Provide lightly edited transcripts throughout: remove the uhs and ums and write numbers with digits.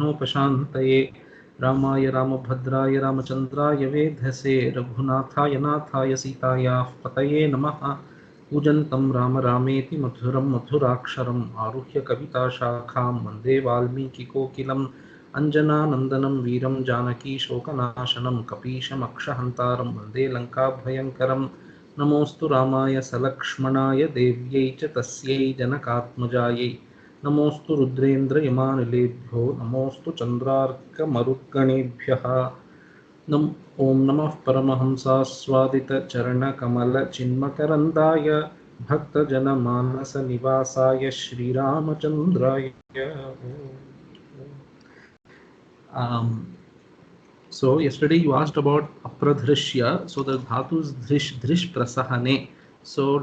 विघ्नोपशान्तये रामाय रामभद्राय रामचन्द्राय वेधसे रघुनाथाय नाथाय सीतायाः पतये नमः। कूजन्तं राम रामेति मधुरं मधुराक्षरम् आरुह्य कविताशाखां वन्दे वाल्मीकिकोकिलम् अञ्जनानन्दनं वीरं जानकी शोकनाशनं कपीशमक्षहन्तारं वन्दे लङ्काभयङ्करम्। नमोऽस्तु रामाय सलक्ष्मणाय देव्यै च तस्यै जनकात्मजायै। नमोऽस्तु रुद्रेन्द्रयमानिलेभ्यो नमोऽस्तु चन्द्रार्कमरुद्गणेभ्यः। ॐ नमः परमहंसास्वादितचरणकमलचिन्मकरन्दाय भक्तजनमानसनिवासाय श्रीरामचन्द्राय। So yesterday you asked about apradhrishya. So the dhatu is dhrish prasahane. So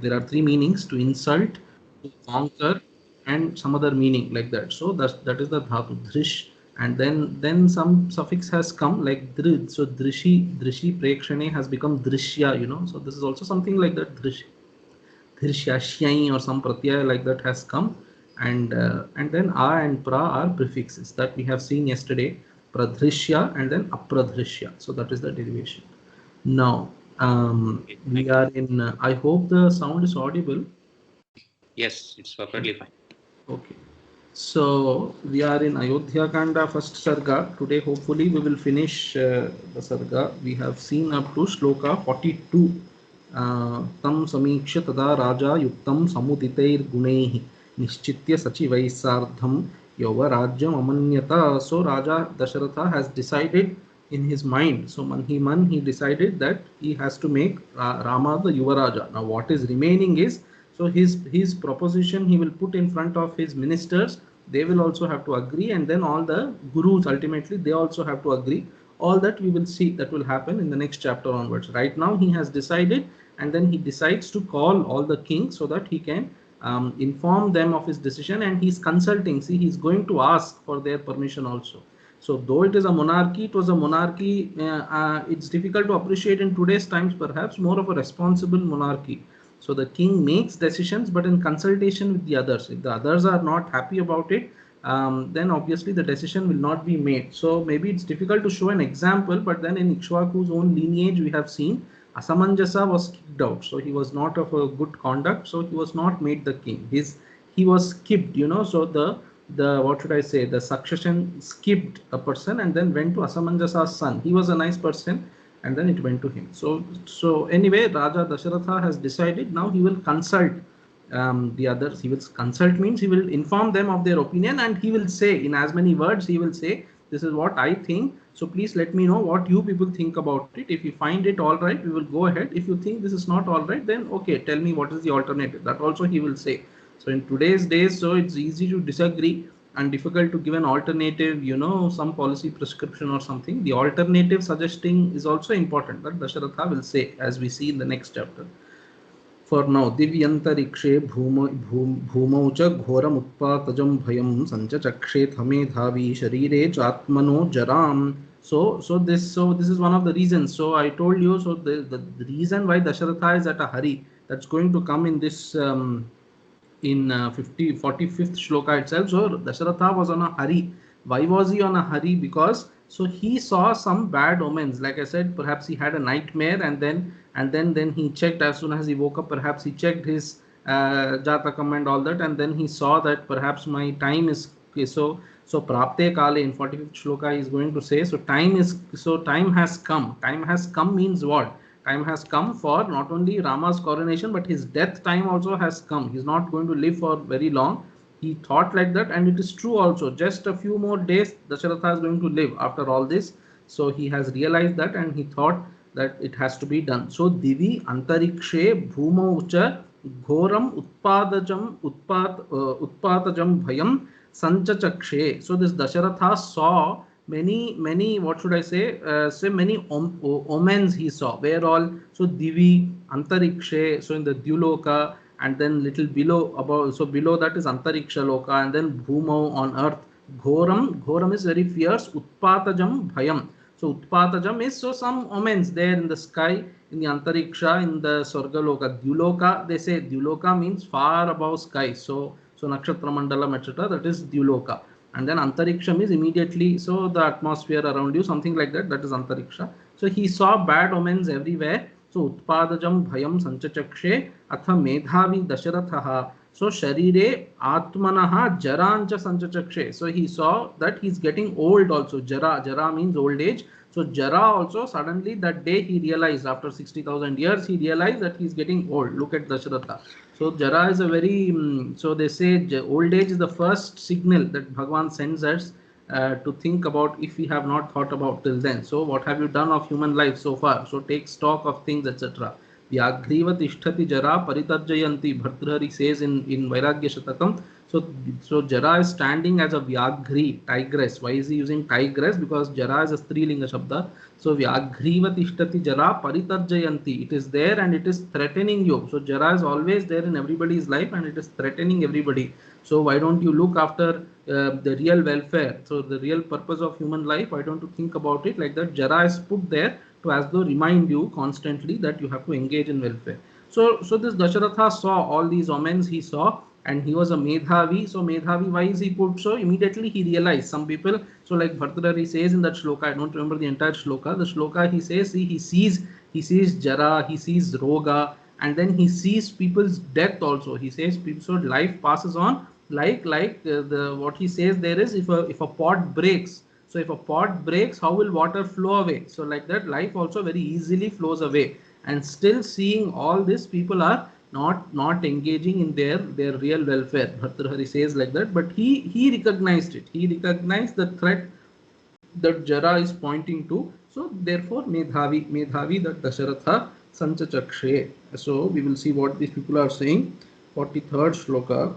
there are three meanings: to insult, to conquer, and some other meaning like that. So that is the dhatu dhrish. And then some suffix has come like drid. So drishi prekshane has become drishya. So this is also something like that, dhirshya shyai or some pratyaya like that has come. And then a and pra are prefixes that we have seen yesterday, pradhrishya and then apradhrishya. So that is the derivation. Now we are in I hope the sound is audible. Yes, it's perfectly fine. Okay, so we are in Ayodhya Kanda, first sarga. Today hopefully we will finish the sarga. We have seen up to shloka 42. तं समीक्ष्य तदा राजा युक्तं समुदितैर्गुणैः निश्चित्य सचिवैः सार्धं यौवराज्यम् अमन्यत. So Raja Dasharatha has decided in his mind. So he decided that he has to make Rama the Yuvaraja. Now what is remaining is, so his proposition he will put in front of his ministers. They will also have to agree, and then all the gurus ultimately they also have to agree. All that we will see that will happen in the next chapter onwards. Right now he has decided, and then he decides to call all the kings so that he can inform them of his decision, and he's consulting. See, he's going to ask for their permission also. So though it is a monarchy, it was a monarchy, it's difficult to appreciate in today's times, perhaps more of a responsible monarchy. So the king makes decisions, but in consultation with the others. If the others are not happy about it, then obviously the decision will not be made. So maybe it's difficult to show an example, but then in Ikshvaku's own lineage we have seen Asamanjasa was kicked out. So he was not of a good conduct, so he was not made the king. He was skipped, so the what should I say, the succession skipped a person and then went to Asamanjasa's son. He was a nice person, and then it went to him. So anyway, Raja Dasharatha has decided. Now he will consult the others. He will consult means he will inform them of their opinion, and he will say in as many words, he will say, this is what I think, so please let me know what you people think about it. If you find it all right, we will go ahead. If you think this is not all right, then okay, tell me what is the alternative. That also he will say. So in today's days, so it's easy to disagree and difficult to give an alternative, some policy prescription or something. The alternative suggesting is also important. That Dasharatha will say, as we see in the next chapter. For now, दिव्यन्तरिक्षे भूमौ च घोरमुत्पातजं भयं सञ्चचक्षे थमेधावी शरीरे चात्मनो जराम. So this is one of the reasons. So I told you, so the reason why Dasharatha is at a hurry, that's going to come in this in 45th shloka itself. So Dasharatha was on a hurry. Why was he on a hurry? Because so he saw some bad omens. Like I said, perhaps he had a nightmare, and then he checked. As soon as he woke up, perhaps he checked his Jatakam and all that, and then he saw that perhaps my time is so prapte kale. In 45th shloka he is going to say, time has come. Time has come means what? Time has come for not only Rama's coronation, but his death time also has come. He's not going to live for very long. He thought like that, and it is true also. Just a few more days Dasharatha is going to live after all this. So he has realized that, and he thought that it has to be done. So divi antarikshe bhumau cha ghoram utpatajam bhayam sanchachakshe. So this Dasharatha saw many what should I say, many omens he saw. Where all? So divi antarikshe, so in the Dyuloka, and then little below, below that is antariksha loka, and then bhumau on earth. Ghoram is very fierce. Utpatajam bhayam. So utpatajam is some omens there in the sky, in the antariksha, in the Swargaloka. Dyuloka, they say Dyuloka means far above sky. So nakshatra mandalam, etc. That is Dyuloka. and then antariksham is immediately, so the atmosphere around you, something like that, that is antariksha. So he saw bad omens everywhere. So utpadajam bhayam sanchachakshe atha medhavi dasharatha. So sharire atmanaha jarancha sanchachakshe. So he saw that he's getting old also. Jara means old age. So Jara also suddenly that day he realized, after 60,000 years, he realized that he's getting old. Look at Dasharatha. So Jara is a very, so they say old age is the first signal that Bhagwan sends us to think about if we have not thought about till then. So what have you done of human life so far? So take stock of things, etc. Vyagriva tishtati Jara paritarjayanti, Bhartrihari says in Vairagya Shatakam. So Jara is standing as a Vyagri, tigress. Why is he using tigress? Because Jara is a Strilinga Shabda. So Vyagriva tishtati Jara paritarjayanti. It is there and it is threatening you. So Jara is always there in everybody's life and it is threatening everybody. So why don't you look after the real welfare? So the real purpose of human life, why don't you think about it like that? Jara is put there to as though remind you constantly that you have to engage in welfare. So this Dasharatha saw all these omens, he saw, and he was a Medhavi. So Medhavi, why is he put? So immediately he realized some people, so like Bhartrihari says in that shloka, I don't remember the entire shloka, the shloka he says, he sees Jara, he sees Roga, and then he sees people's death also. He says people, so life passes on like what he says there is, if a pot breaks, so if a pot breaks, how will water flow away? So like that, life also very easily flows away. And still seeing all this, people are not engaging in their real welfare. Bhartrihari says like that, but he recognized it. He recognized the threat that Jara is pointing to. So therefore Medhavi that Dasharatha sanchachakshe. So we will see what these people are saying. 43rd shloka.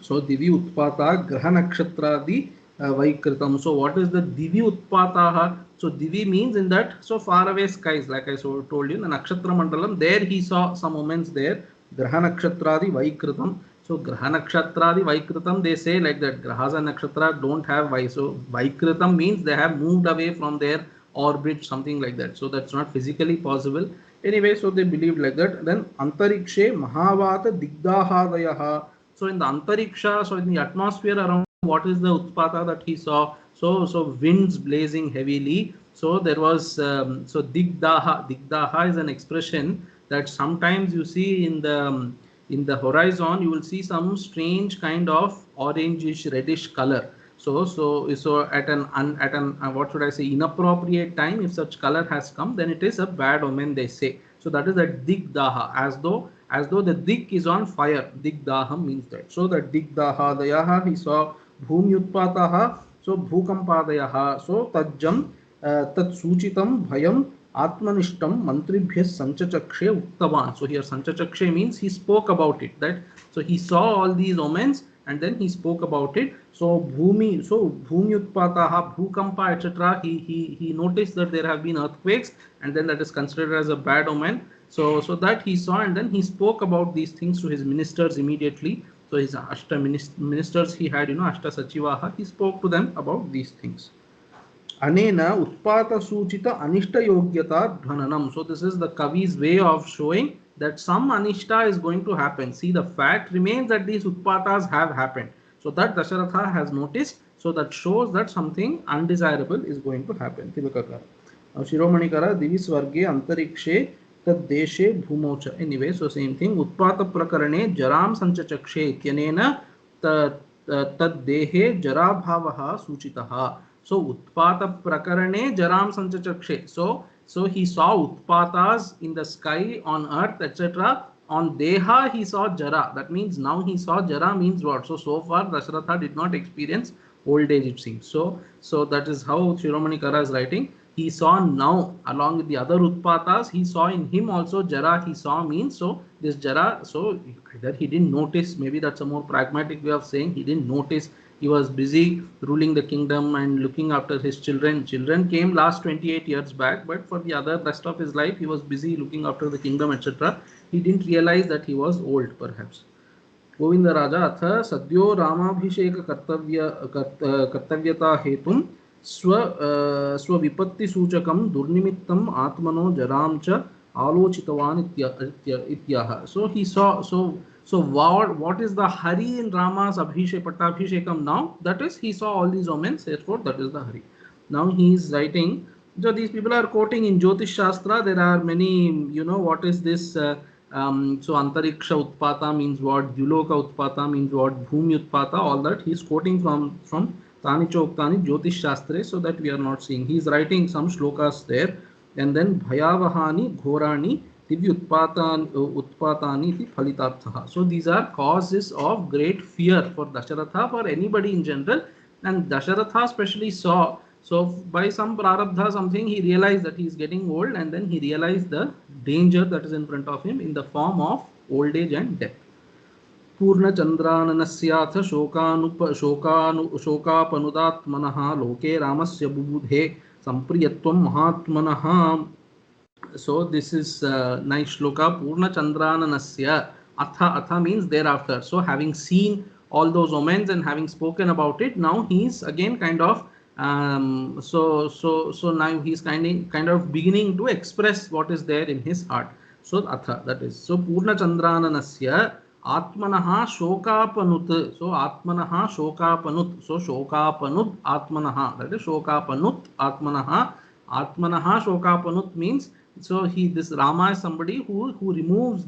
So Divi Utpata Graha Nakshatradi Vaikritam. So what is the Divi Utpataha? So Divi means in that, so far away skies, like I told you, the Nakshatra Mandalam, there he saw some moments there. Graha Nakshatradi Vaikritam. So Graha Nakshatradi Vaikritam, they say like that, Grahas and Nakshatra don't have Vai. So Vaikritam means they have moved away from their orbit, something like that. So that's not physically possible. Anyway, so they believed like that. Then Antarikshe Mahavata Digdahadayaha. So in the Antariksha, so in the atmosphere around, what is the Utpata that he saw? So winds blazing heavily. So there was, so Digdaha. Digdaha is an expression that sometimes you see in the horizon, you will see some strange kind of orangish reddish color. So at an what should I say, inappropriate time, if such color has come, then it is a bad omen, they say. So that is a Digdaha, as though the dik is on fire. Digdaham means that. So the Digdahadayaha, he saw Bhumyutpataha, so Bhukampadayaha, so Tajjam Tat Suchitam Bhayam Atmanishtam Mantribhya Sanchachakshe Uttavan. So here Sanchachakshe means he spoke about it. That so he saw all these omens and then he spoke about it. So Bhumyutpataha, Bhukampa, etc. He noticed that there have been earthquakes, and then that is considered as a bad omen. So that he saw, and then he spoke about these things to his ministers immediately. So his Ashta ministers he had, Ashta Sachivaha, he spoke to them about these things. Anena Utpata Suchita Anishta Yogyata Dhvananam. So this is the Kavi's way of showing that some Anishta is going to happen. See, the fact remains that these Utpatas have happened. So that Dasharatha has noticed. So that shows that something undesirable is going to happen. Tibakakara. Shiromanikara Divi Swarge Antarikshe Tad Deshe Bhumocha. Anyway, so same thing. Utpata Prakarane Jaram Sanchachakshe Tyanena Tad Dehe Jarabhavaha Suchitaha. So Utpata Prakarane Jaram Sanchachakshe. So he saw Utpatas in the sky, on earth, etc. On Deha he saw Jara. That means now he saw Jara means what? So far Dasharatha did not experience old age, it seems. So that is how Shiromani Kara is writing. He saw now, along with the other Utpatas, he saw in him also Jara. He saw means, so this Jara, so either he didn't notice, maybe that's a more pragmatic way of saying, he didn't notice. He was busy ruling the kingdom and looking after his children. Children came last 28 years back, but for the other rest of his life, he was busy looking after the kingdom, etc. He didn't realize that he was old, perhaps. Govinda Raja atha sadyo Ramabhisheka kartavyata hetum स्वविपत्ति सूचकम दुर्निमित्तम आत्मनो जराम च आलोचितवान इत्याह. So he saw, so So what is the hurry in Rama's Pattabhishekam now? That is, he saw all these omens, therefore that is the hurry. Now he is writing, so these people are quoting in Jyotish Shastra, there are many, what is this, so Antariksha Utpata means what, Dyuloka Utpata means what, Bhumi Utpata, all that he is quoting from Tani Choktani Jyotish Shastre, so that we are not seeing. He is writing some shlokas there, and then Bhayavahani Ghorani Utpatani iti phalitartha. So these are causes of great fear for Dasharatha, for anybody in general, and Dasharatha especially saw. So by some prarabdha something, he realized that he is getting old, and then he realized the danger that is in front of him in the form of old age and death. Purna Chandrananasyath shokapanudatmanaha loke ramasya bubudhe sampriyatvam mahatmanaha. So this is nice shloka. Purna Chandrananasya atha means thereafter. So having seen all those omens and having spoken about it, now he's again kind of so now he's kind of beginning to express what is there in his heart. So atha, that is, so Purna Chandrananasya Atmanaha Shokapanut. So Atmanaha Shokapanut. So Shokapanut Atmanaha, that is Shokapanut Atmanaha. Atmanaha Shokapanut means, so this Rama is somebody who removes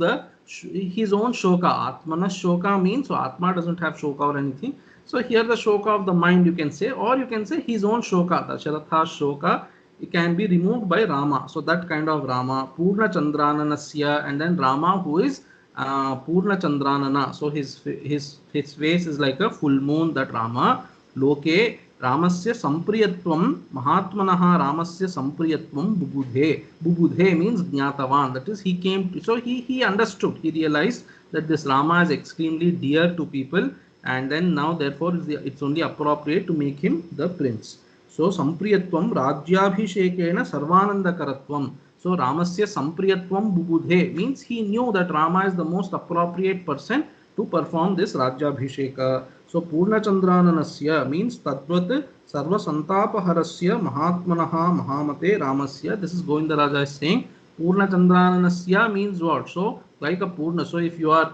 his own shoka. Atmana shoka means, so Atma doesn't have shoka or anything. So here the shoka of the mind you can say, or you can say his own shoka. Dasharatha shoka, it can be removed by Rama. So that kind of Rama, Purna Chandrananasya, and then Rama who is Purna Chandranana. So his face is like a full moon, that Rama. Loke Ramasya Sampriyatvam Mahatmanaha Ramasya Sampriyatvam Bubudhe. Bubudhe means Jnatavan. That is, he came to, so he understood, he realized that this Rama is extremely dear to people, and then now therefore it's only appropriate to make him the prince. So Sampriyatvam Rajyabhishekena Sarvanandakaratvam. So Ramasya Sampriyatvam Bubudhe means he knew that Rama is the most appropriate person to perform this Rajyabhisheka. So Purna Chandrananasya means Tadvat Sarva Santapaharasya Mahatmanaha Mahamate Ramasya. This is Govindaraja is saying. Purna Chandrananasya means what? So like a Purna. So if you are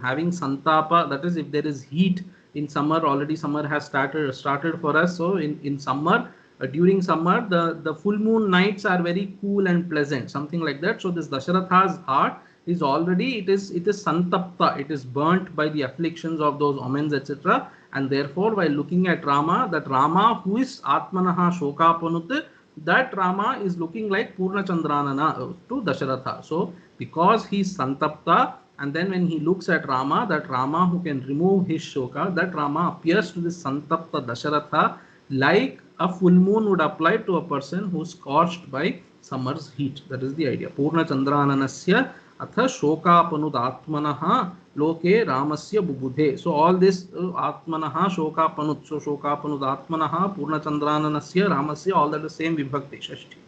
having Santapa, that is, if there is heat in summer, already summer has started for us. So in summer, during summer, the full moon nights are very cool and pleasant, something like that. So this Dasharatha's heart is already, it is santapta, it is burnt by the afflictions of those omens, etc. And therefore, while looking at Rama, that Rama who is Atmanaha Shokapanut, that Rama is looking like Purna Chandranana to Dasharatha. So because he is santapta, and then when he looks at Rama, that Rama who can remove his shoka, that Rama appears to this santapta Dasharatha like a full moon would apply to a person who is scorched by summer's heat. That is the idea. Purna Chandrananasya atha shokapanudatmanaha loke ramasya bubudhe. So all this atmanaha shokapanut. So shokapanudatmanaha Purna Chandrananasya Ramasya, all that is same vibhakti shashti.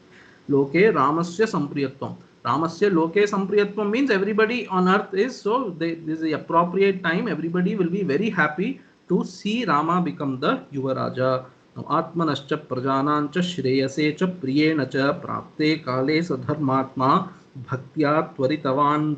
Loke ramasya sampriyatvam. Ramasya loke sampriyatvam means everybody on earth is, so this is the appropriate time, everybody will be very happy to see Rama become the Yuvaraja. Atmanascha prajanancha shreyase cha priyena cha prapte kale sadharmatma bhaktya tvaritavan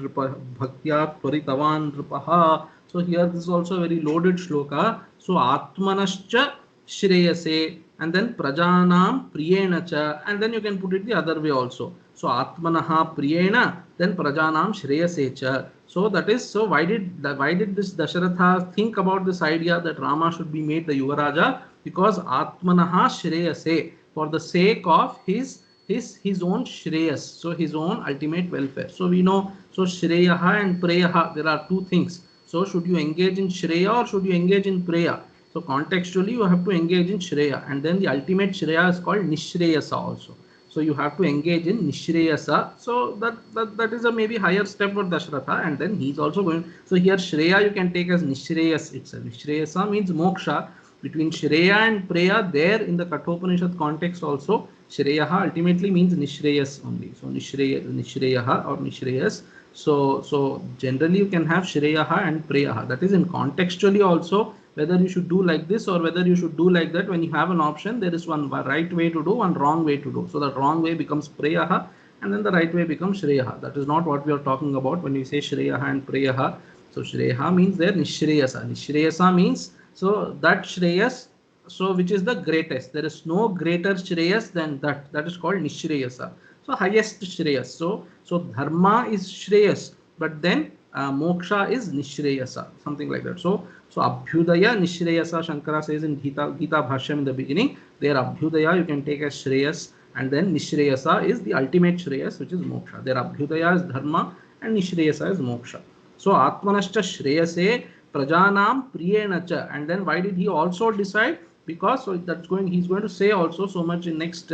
nripaha. So here this is also a very loaded shloka. So Atmanascha shreyase, and then prajanam priyena cha, and then you can put it the other way also. So Atmanaha priyena, then prajanam shreyase cha. So that is, so why did this Dasharatha think about this idea that Rama should be made the Yuvaraja? Because Atmanaha shreyase, for the sake of his own shreyas, so his own ultimate welfare. So we know, so shreyaha and preyaha, there are two things. So should you engage in shreya or should you engage in preya? So contextually you have to engage in shreya, and then the ultimate shreya is called nishreyasa also. So you have to engage in nishreyasa. So that is a maybe higher step for Dasharatha, and then he's also going. So here shreya you can take as nishreyas itself. Nishreyasa means moksha. Between shreya and preya, there in the Kathopanishad context also, shreyaha ultimately means nishreyas only. So nishreyaha or nishreyas. So generally you can have shreyaha and preyaha. That is in contextually also, whether you should do like this or whether you should do like that. When you have an option, there is one right way to do, one wrong way to do. So that wrong way becomes preyaha, and then the right way becomes shreyaha. That is not what we are talking about when we say shreyaha and preyaha. So Shreya means there Nishreyasa. Nishreyasa means so that Shreyas, so which is the greatest. There is no greater Shreyas than that. That is called Nishreyasa. So highest Shreyas. So Dharma is Shreyas, but then Moksha is Nishreyasa, something like that. So Abhyudaya Nishreyasa, Shankara says in Gita Bhashyam in the beginning. There Abhyudaya you can take as Shreyas, and then Nishreyasa is the ultimate Shreyas, which is Moksha. There Abhyudaya is Dharma and Nishreyasa is Moksha. So Atmanascha Shreyase Prajanam Priyena cha. And then why did he also decide? Because so that's going, he's going to say also so much in next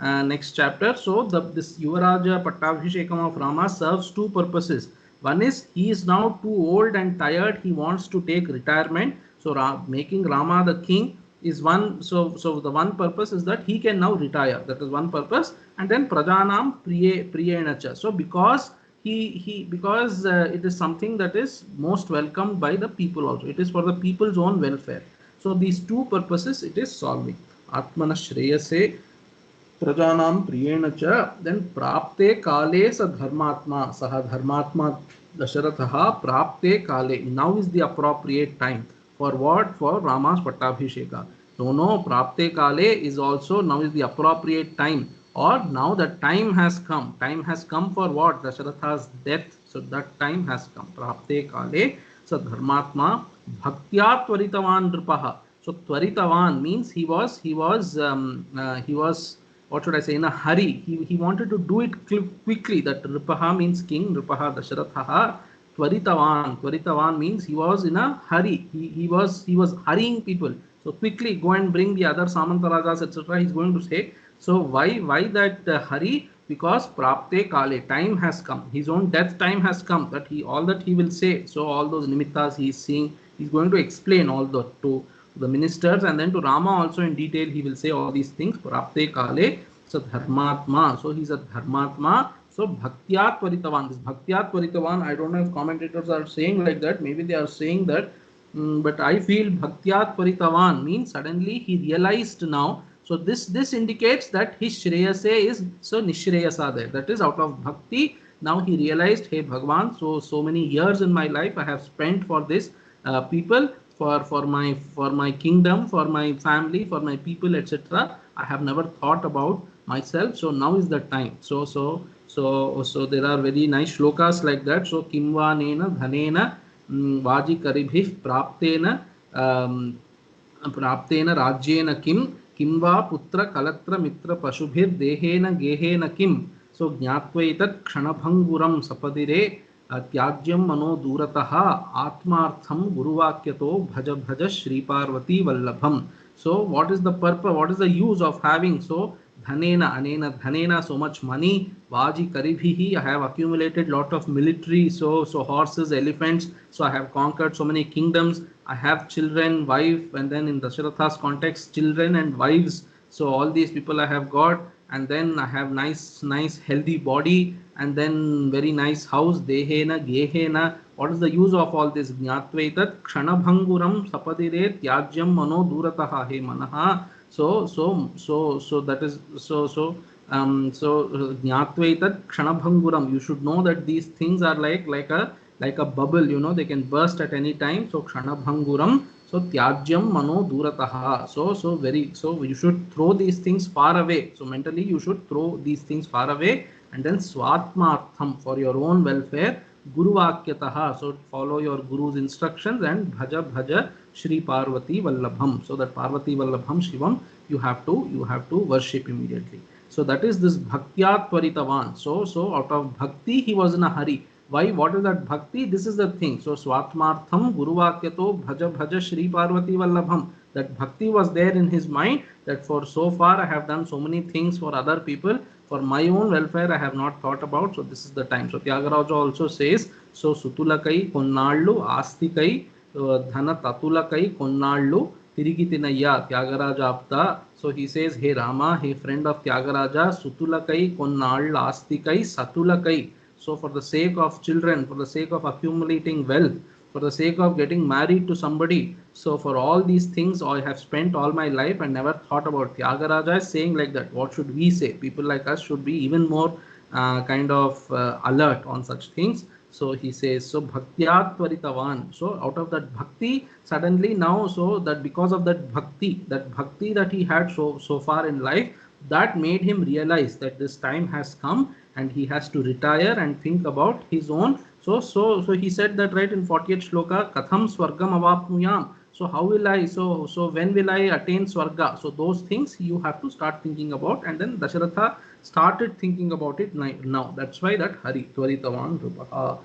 next chapter. So this Yuvaraja Pattabhishekam of Rama serves two purposes. One is he is now too old and tired. He wants to take retirement. So making Rama the king is one. So the one purpose is that he can now retire. That is one purpose. And then Prajanam Priyena cha. So because because it is something that is most welcomed by the people also. It is for the people's own welfare. So these two purposes it is solving. Atmana Shreyase Prajanam Priyena cha. Then Prapte Kale sa Dharmatma. Saha Dharmatma Dasharatha Prapte Kale. Now is the appropriate time. For what? For Rama's Pattabhisheka. No, Prapte Kale is also now is the appropriate time. Or now the time has come. Time has come for what? Dasharatha's death. So that time has come. Prapte Kale sa Dharmatma Bhaktya Tvaritavan Nripaha. So Tvaritavan means he was what should I say, in a hurry. He wanted to do it quickly. That Nripaha means king. Nripaha Dasharatha. Tvaritavan means he was in a hurry. He was hurrying people. So quickly go and bring the other Samantarajas, etc. He's going to say. So why that hurry? Because Prapte Kale, time has come. His own death time has come. That all that he will say. So all those nimittas he is seeing, he's going to explain all the to the ministers, and then to Rama also in detail he will say all these things. Prapte Kale, so Dharmatma. So he's a Dharmatma. So Bhaktya Tvaritavan. This Bhaktya Tvaritavan, I don't know if commentators are saying like that. Maybe they are saying that. But I feel Bhaktya Tvaritavan means suddenly he realized now. So this indicates that his Shreyase is so Nishreyasa there. That is out of Bhakti. Now he realized, hey Bhagwan, so many years in my life I have spent for this people, for my kingdom, for my family, for my people, etc. I have never thought about myself. So now is the time. So there are very nice shlokas like that. So Kimva Nena Dhanena Vaji Karibhih Praptena Rajyena Kimva Putra Kalatra Mitra Pashubhir Dehena Gehena Kim. So Jnatvaitat Kshanabhanguram Sapadire Tyajyam Mano Durataha Atmartham Guruvakyato Bhaja Bhaja Shri Parvati Vallabham. So what is the purpose? What is the use of having so Anena Dhanena, so much money, Vaji Karibhihi, I have accumulated lot of military, so horses, elephants, so I have conquered so many kingdoms, I have children, wife, and then in Dasharatha's context, children and wives, so all these people I have got, and then I have nice healthy body, and then very nice house, Dehena, Gehena. What is the use of all this? Jnatvetat Kshanabhanguram Sapadire Tyajyam Mano Durataha He Manaha. So that is so Jnatvaitat Kshanabhanguram. You should know that these things are like a bubble, you know, they can burst at any time. So Kshanabhanguram, so Tyajyam Mano Durataha. So you should throw these things far away. So mentally you should throw these things far away, and then Swatmartham, for your own welfare, Guru Vakyataha, so follow your Guru's instructions, and Bhaja Shri Parvati Vallabham. So that Parvati Vallabham Shivam you have to worship immediately. So that is this Bhaktya Tvaritavan. So out of Bhakti he was in a hurry. Why? What is that Bhakti? This is the thing. So Swatmartham Guru Vakyato Bhaja Shri Parvati Vallabham. That Bhakti was there in his mind, that for so far I have done so many things for other people, for my own welfare I have not thought about. So this is the time. So Tyagaraja also says, so Sutulakai Konnallu Astikai Dhana Tatulakai Konnallu Tirigitinaya Tyagaraja Apta. So he says, hey Rama, hey friend of Tyagaraja, Sutulakai Konnallu Astikai Satulakai. So for the sake of children, for the sake of accumulating wealth, for the sake of getting married to somebody, so for all these things I have spent all my life and never thought about. Tyagaraja is saying like that. What should we say? People like us should be even more alert on such things. So he says, so bhaktya tvaritavan. So out of that bhakti, suddenly now, so that because of that bhakti that he had so far in life, that made him realize that this time has come and he has to retire and think about his own. So he said that right in 40th shloka, katham swargam avapnuyam. So how will I, so when will I attain swarga? So those things you have to start thinking about, and then Dasharatha started thinking about it now. That's why that Hari Tvaritavan Rupaha.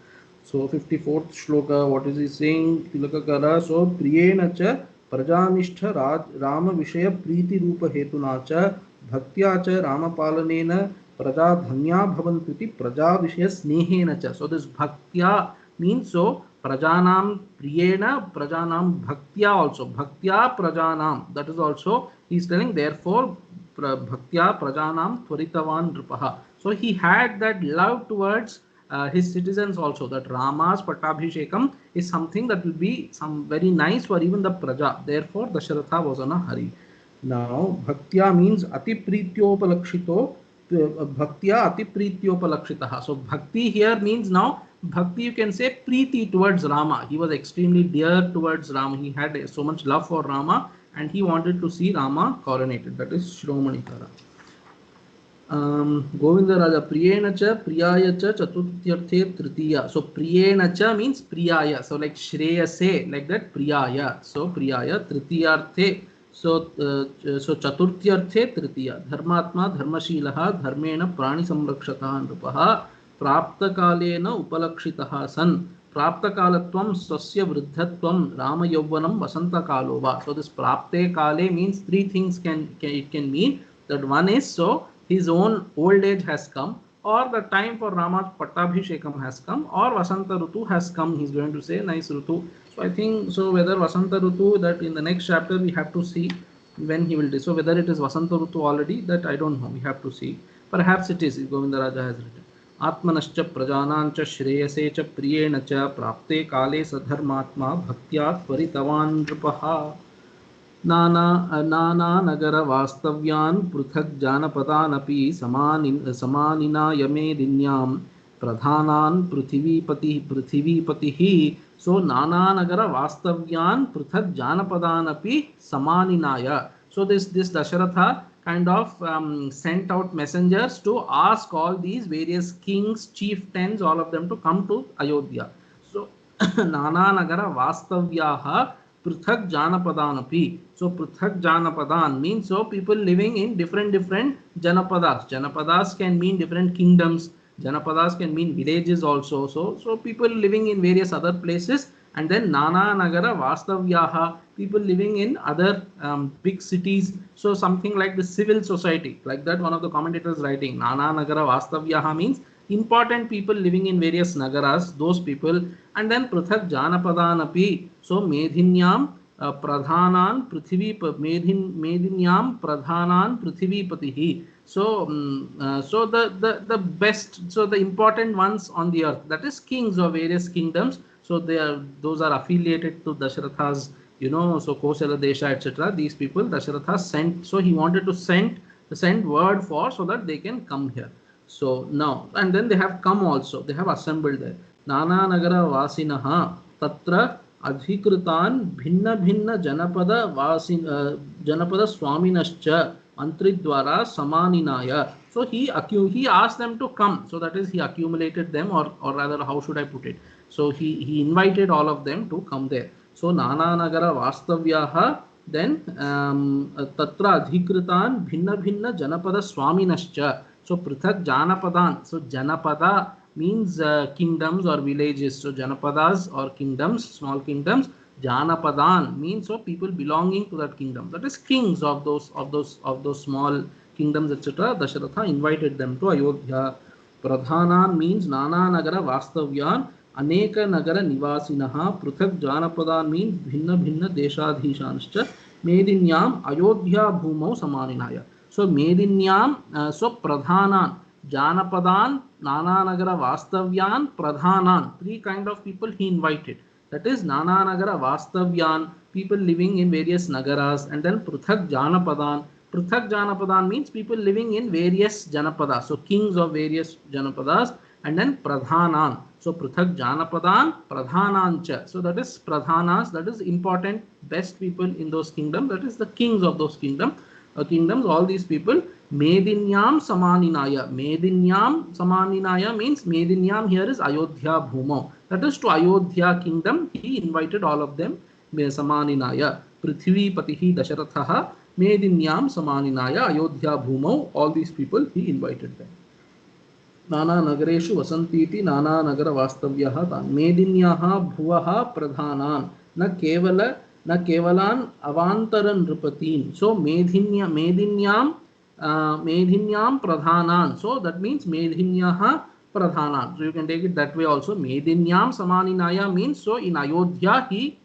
So 54th shloka, what is he saying? Tilakakara, so Priyena cha Prajanishta Rama Vishaya Priti Rupa Hetuna cha Bhaktya cha Rama Palanena Praja Dhanya Bhavantuti Praja Vishaya Snehena cha. So this Bhaktya means so Prajanam Priyena Prajanam Bhaktya also. Bhaktya Prajanam. That is also he is telling, therefore Bhaktya Prajanam Tvaritavan Nripaha. So he had that love towards his citizens also, that Rama's Pattabhishekam is something that will be some very nice for even the Praja. Therefore Dasharatha was on a hurry. Now Bhaktya means Ati Prityopalakshito. Bhaktya Ati Prityopalakshitaha. So Bhakti here means now Bhakti, you can say Preeti towards Rama. He was extremely dear towards Rama. He had so much love for Rama and he wanted to see Rama coronated. That is Shromanikara. Govinda Raja Priyena cha Priyaya cha Chaturtyarthe Tritiya. So Priyena cha means Priyaya. So like Shreyase, like that Priyaya. So Priyaya Tritiyarthe. So Chaturtyarthe Tritiya. Dharmatma Dharmashilaha Dharmena Prani Samrakshataha Nrupaha Praptakalena Upalakshitaha San. Praptakalatvam Swasya Vruddhatvam Rama Yauvanam Vasanta Kalova. So this Prapte Kale means three things it can mean. That one is so his own old age has come, or the time for Rama's Pattabhishekam has come, or Vasanta Rutu has come. He's going to say nice Rutu. So I think so whether Vasanta Rutu, that in the next chapter we have to see when he will do. So whether it is Vasanta Rutu already, that I don't know. We have to see. Perhaps it is. Govinda Raja has written. Atmanascha prajanancha shreyase cha priyena cha prapte kale sadharmatma bhaktya tvaritavan nripaha. नाना नगर वास्तव्यान् पृथक् जानपदानपि समानिना यमेदिन्यां प्रधानान् पृथिवीपतिः. So नाना नगर वास्तव्यान् पृथक् जानपदानपि समानिनाय. So this Dasharatha kind of sent out messengers to ask all these various kings, chieftains, all of them to come to Ayodhya. So Nana Nagar वास्तव्याः Prithak Janapadaanapi. So Prithak Janapadan means so people living in different Janapadas. Janapadas can mean different kingdoms. Janapadas can mean villages also. So people living in various other places. And then Nana Nagara Vastavyaha, people living in other big cities. So something like the civil society. Like that one of the commentators writing. Nana Nagara Vastavyaha means important people living in various nagaras, those people. And then Prithak Janapadanapi. So Medhinyam Pradhanan Prithvi Medhinyam Pradhanan Prithivipatihi. So the best, so the important ones on the earth, that is kings of various kingdoms. So those are affiliated to Dasharatha's, so Kosala Desha, etc. These people Dasharatha sent. So he wanted to send word for, so that they can come here. So now, and then they have come also. They have assembled there. Nana Nagara Vasinaha Tatra Adhikritan Bhinna Bhinna Janapada Janapada Swaminascha Mantridwara Samaninaya. So he asked them to come. So that is, he accumulated them, or rather, how should I put it? So he invited all of them to come there. So Nana Nagara Vastavyaha, then Tatra Adhikritan Bhinna Bhinna Janapada Swaminascha. So Prithak Janapadan. So Janapada means kingdoms or villages. So Janapadas or kingdoms, small kingdoms. Janapadan means so people belonging to that kingdom. That is kings of those small kingdoms, etc. Dasharatha invited them to Ayodhya. Pradhanan means Nana Nagara Vastavyan. Aneka Nagara Nivasinaha. Prithak Janapadan means Bhinna Bhinna Deshadhishanscha. Medinyam Ayodhya Bhumau Samaninaya. So Medinyam, so Pradhanan, Janapadan, Nana Nagara Vastavyan, Pradhanan. Three kind of people he invited. That is Nana Nagara Vastavyan, people living in various nagaras, and then Prithak Janapadan. Prithak Janapadan means people living in various Janapadas. So kings of various Janapadas, and then pradhanan. So prithak janapadan pradhanancha. So that is pradhanas, that is important, best people in those kingdoms, that is the kings of those kingdoms, all these people. Medinyam samaninaya. Medinyam samaninaya means Medinyam here is Ayodhya Bhumau. That is to Ayodhya kingdom. He invited all of them. Samaninaya. Prithvi Patihi Dasharathaha. Medinyam samaninaya Ayodhya Bhumau. All these people he invited them. नाना नगरेषु वसन्तीति नाना नगर वास्तव्यः तान् मेदिन्याः भुवः प्रधानान् न केवलान् अवान्तरं नृपतीन्. So मेदिन्यां pradhanan. So that means medhinyaha pradhanan. So you can take it that way also. Medinyam samaninaya means, so in Ayodhya he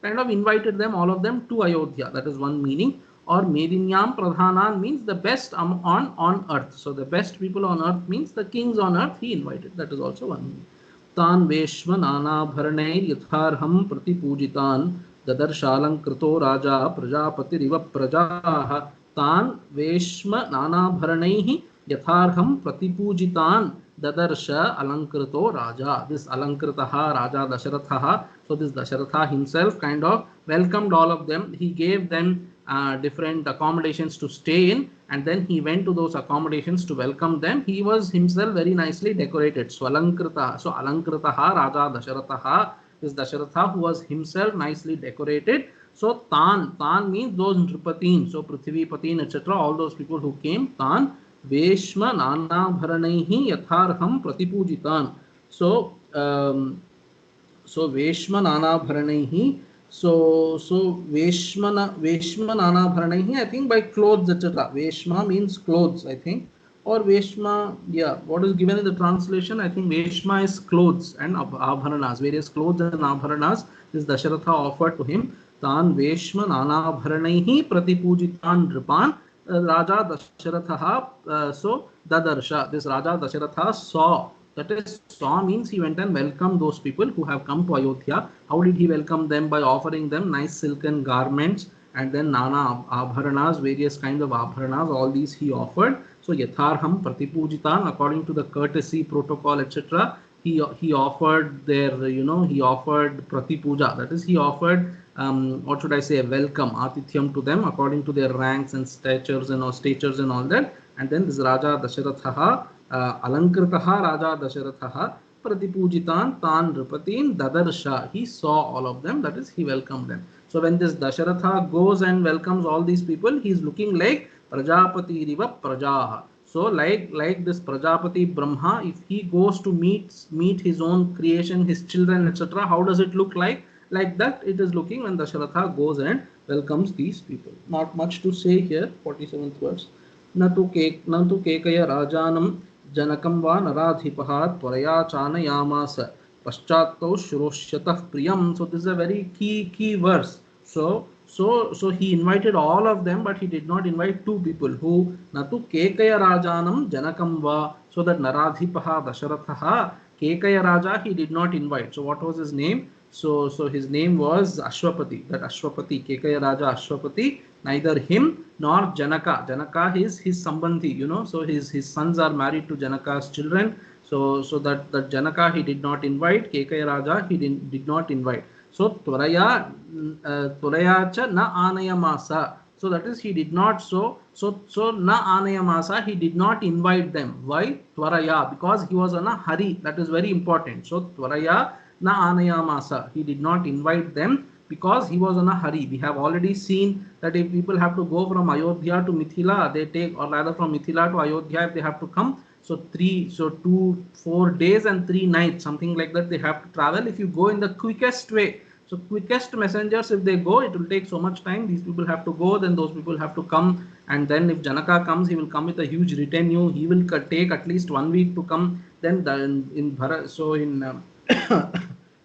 kind of invited them, all of them, to Ayodhya. That is one meaning. Or medinyam pradhanan means the best on earth. So the best people on earth means the kings on earth he invited. That is also one meaning. Tan veshva nana bharanair yatharham pratipujitan dadarshalankrito raja prajapatiriva prajaha. तान वेश्म नानाभरणैः यथार्हं प्रतिपूजितान् ददर्श अलंकृतो राजा. This alankritah Raja Dasharatha. So this Dasharatha himself kind of welcomed all of them. He gave them different accommodations to stay in, and then he went to those accommodations to welcome them. He was himself very nicely decorated. So alankritah. So alankritah Raja Dasharatha. This Dasharatha who was himself nicely decorated. So Tan means those Nripatin, so Prithvi, Patin, etc. All those people who came. Tan Veshma Nana Bharanaihi Yatharham Pratipujitan. So Veshma Nana Bharanaihi. So Veshma Nana Bharanaihi, I think by clothes, etc. Veshma means clothes, I think. Or Veshma, yeah, what is given in the translation? I think Veshma is clothes and Abharanas, various clothes and Abharanas. This Dasharatha offered to him. तान वेश्म नानाभरणैः प्रतिपूजितान् नृपान् Raja Dasharatha so Dadarsha. This Raja Dasharatha saw. That is, saw means he went and welcomed those people who have come to Ayodhya. How did he welcome them? By offering them nice silken garments and then Nana Abharanas, various kinds of Abharanas, all these he offered. So Yatharham Pratipujitan, according to the courtesy, protocol, etc. He offered their, he offered Pratipuja. That is, he offered what should I say, a welcome, atithyam to them according to their ranks and statures and all that. And then this Raja Dasharatha, Alankritaha Raja Dasharatha, Pratipujitan Tan Nripatin Dadarsha. He saw all of them, that is, he welcomed them. So when this Dasharatha goes and welcomes all these people, he is looking like Prajapati Riva Prajaha. So like this Prajapati Brahma, if he goes to meet his own creation, his children, etc., how does it look like? Like that it is looking when Dasharatha goes and welcomes these people. Not much to say here. 47th verse. Nantu kekaya rajanam janakam va naradhipahat tvaraya chanayamasa paschatto shuroshyatah priyam. So this is a very key verse. So he invited all of them, but he did not invite two people. Who? Natu kekaya rajanam janakam va. So that naradhipaha Dasharatha, Kekaya Raja, he did not invite. So what was his name? So his name was Ashwapati. That Ashwapati, Kekaya Raja Ashwapati, neither him nor Janaka. Janaka is his sambandhi, so his sons are married to Janaka's children. So that Janaka he did not invite, Kekaya Raja he did not invite. So Tvaraya cha na anayamasa. So that is, he did not, so na anayamasa, he did not invite them. Why? Tvaraya, because he was on a hurry. That is very important. So Tvaraya na anayamasa, he did not invite them because he was on a hurry. We have already seen that if people have to go from Ayodhya to Mithila, they take, or rather from Mithila to Ayodhya, if they have to come, so 4 days and 3 nights, something like that, they have to travel. If you go in the quickest way, so quickest messengers, if they go, it will take so much time. These people have to go, then those people have to come, and then if Janaka comes, he will come with a huge retinue. He will take at least 1 week to come. Then in Bharat, so in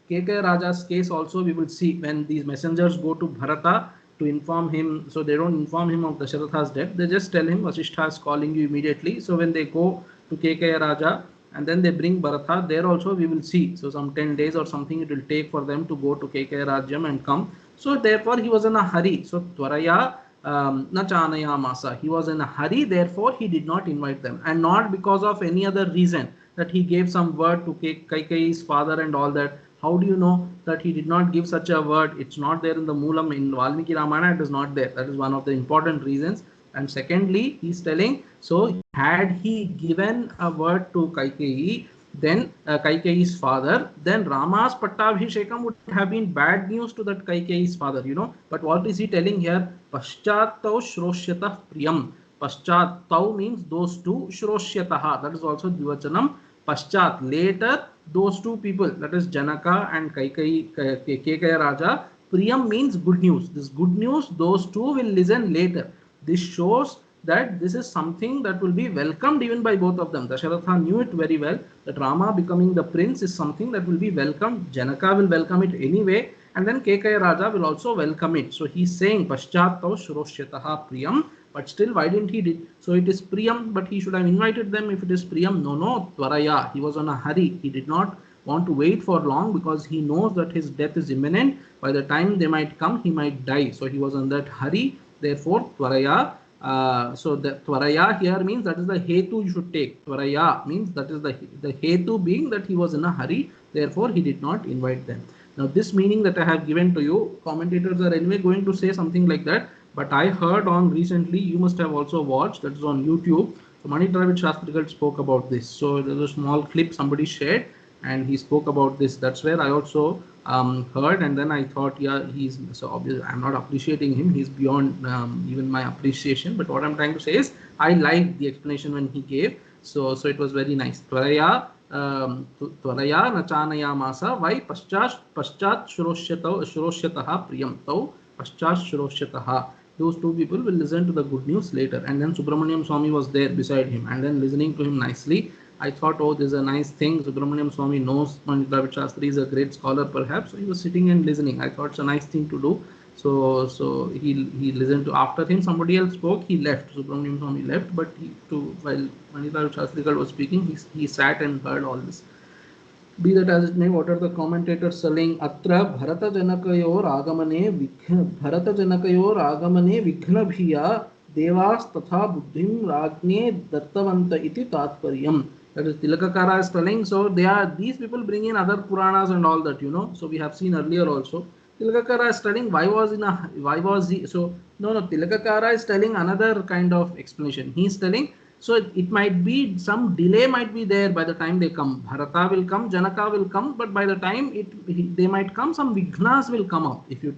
Kekaya Raja's case also, we will see when these messengers go to Bharata to inform him. So they don't inform him of Dasharatha's death. They just tell him Vasishtha is calling you immediately. So when they go to Kekaya Raja, and then they bring Bharata, there also we will see. So some 10 days or something it will take for them to go to Kekaya Rajyam and come. So therefore he was in a hurry. So Tvaraya na chanayamasa. He was in a hurry, therefore he did not invite them, and not because of any other reason that he gave some word to Kaikeyi's father and all that. How do you know that he did not give such a word? It's not there in the Moolam. In Valmiki Ramayana, it is not there. That is one of the important reasons. And secondly, he's telling, so had he given a word to Kaikeyi, then Kaikeyi's father, then Rama's Pattabhishekam would have been bad news to that Kaikeyi's father, you know. But what is he telling here? Paschatau Shroshyatah Priyam. Paschatau means those two, Shroshyataha, that is also Dvivachanam. Paschat, later, those two people, that is Janaka and Kekaya Raja, Priyam means good news. This good news, those two will listen later. This shows that this is something that will be welcomed even by both of them. Dasharatha knew it very well that Rama becoming the prince is something that will be welcomed. Janaka will welcome it anyway, and then Kekaya Raja will also welcome it. So he's saying Paschatau Shroshyataha Priyam, but still why didn't he did? So it is Priyam, but he should have invited them if it is Priyam. No, Tvaraya. He was on a hurry. He did not want to wait for long because he knows that his death is imminent. By the time they might come, he might die. So he was on that hurry. Therefore, Tvaraya. So the Tvaraya here means that is the Hetu you should take. Tvaraya means that is the Hetu being that he was in a hurry. Therefore, he did not invite them. Now, this meaning that I have given to you, commentators are anyway going to say something like that. But I heard on recently, you must have also watched, that is on YouTube. So Mani Dravid Shastrigal spoke about this. So there's a small clip somebody shared and he spoke about this. That's where I also heard, and then I thought, yeah, he's so obvious. I'm not appreciating him. He's beyond even my appreciation. But what I'm trying to say is, I liked the explanation when he gave. So it was very nice. Tvaraya nachanaya masa vai paschat shroshataha priyam tau paschat shroshataha. Those two people will listen to the good news later. And then Subramaniam Swami was there beside him and then listening to him nicely. I thought, oh, this is a nice thing. Subramaniam Swami knows Pandit Dravid Shastri is a great scholar, perhaps. So he was sitting and listening. I thought it's a nice thing to do. So he listened to. After him, somebody else spoke. He left. Subramaniam Swami left, but while Pandit Dravid Shastri was speaking, he sat and heard all this. Be that as it may, what are the commentators saying? Atra Bharata Janakayor Agamane Vighnabhiya Devas Tatha Buddhim Ragne Dattavanta iti Tatparyam. That is Tilakakara is telling. So these people bring in other Puranas and all that, you know. So we have seen earlier also. Tilakakara is telling Tilakakara is telling another kind of explanation. He is telling, so it might be some delay might be there by the time they come. Bharata will come, Janaka will come, but by the time they might come, some Vighnas will come up. If you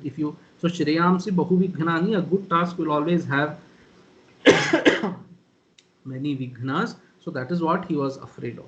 so Shreyamsi Bahu Vighnani, a good task will always have many Vighnas. So that is what he was afraid of.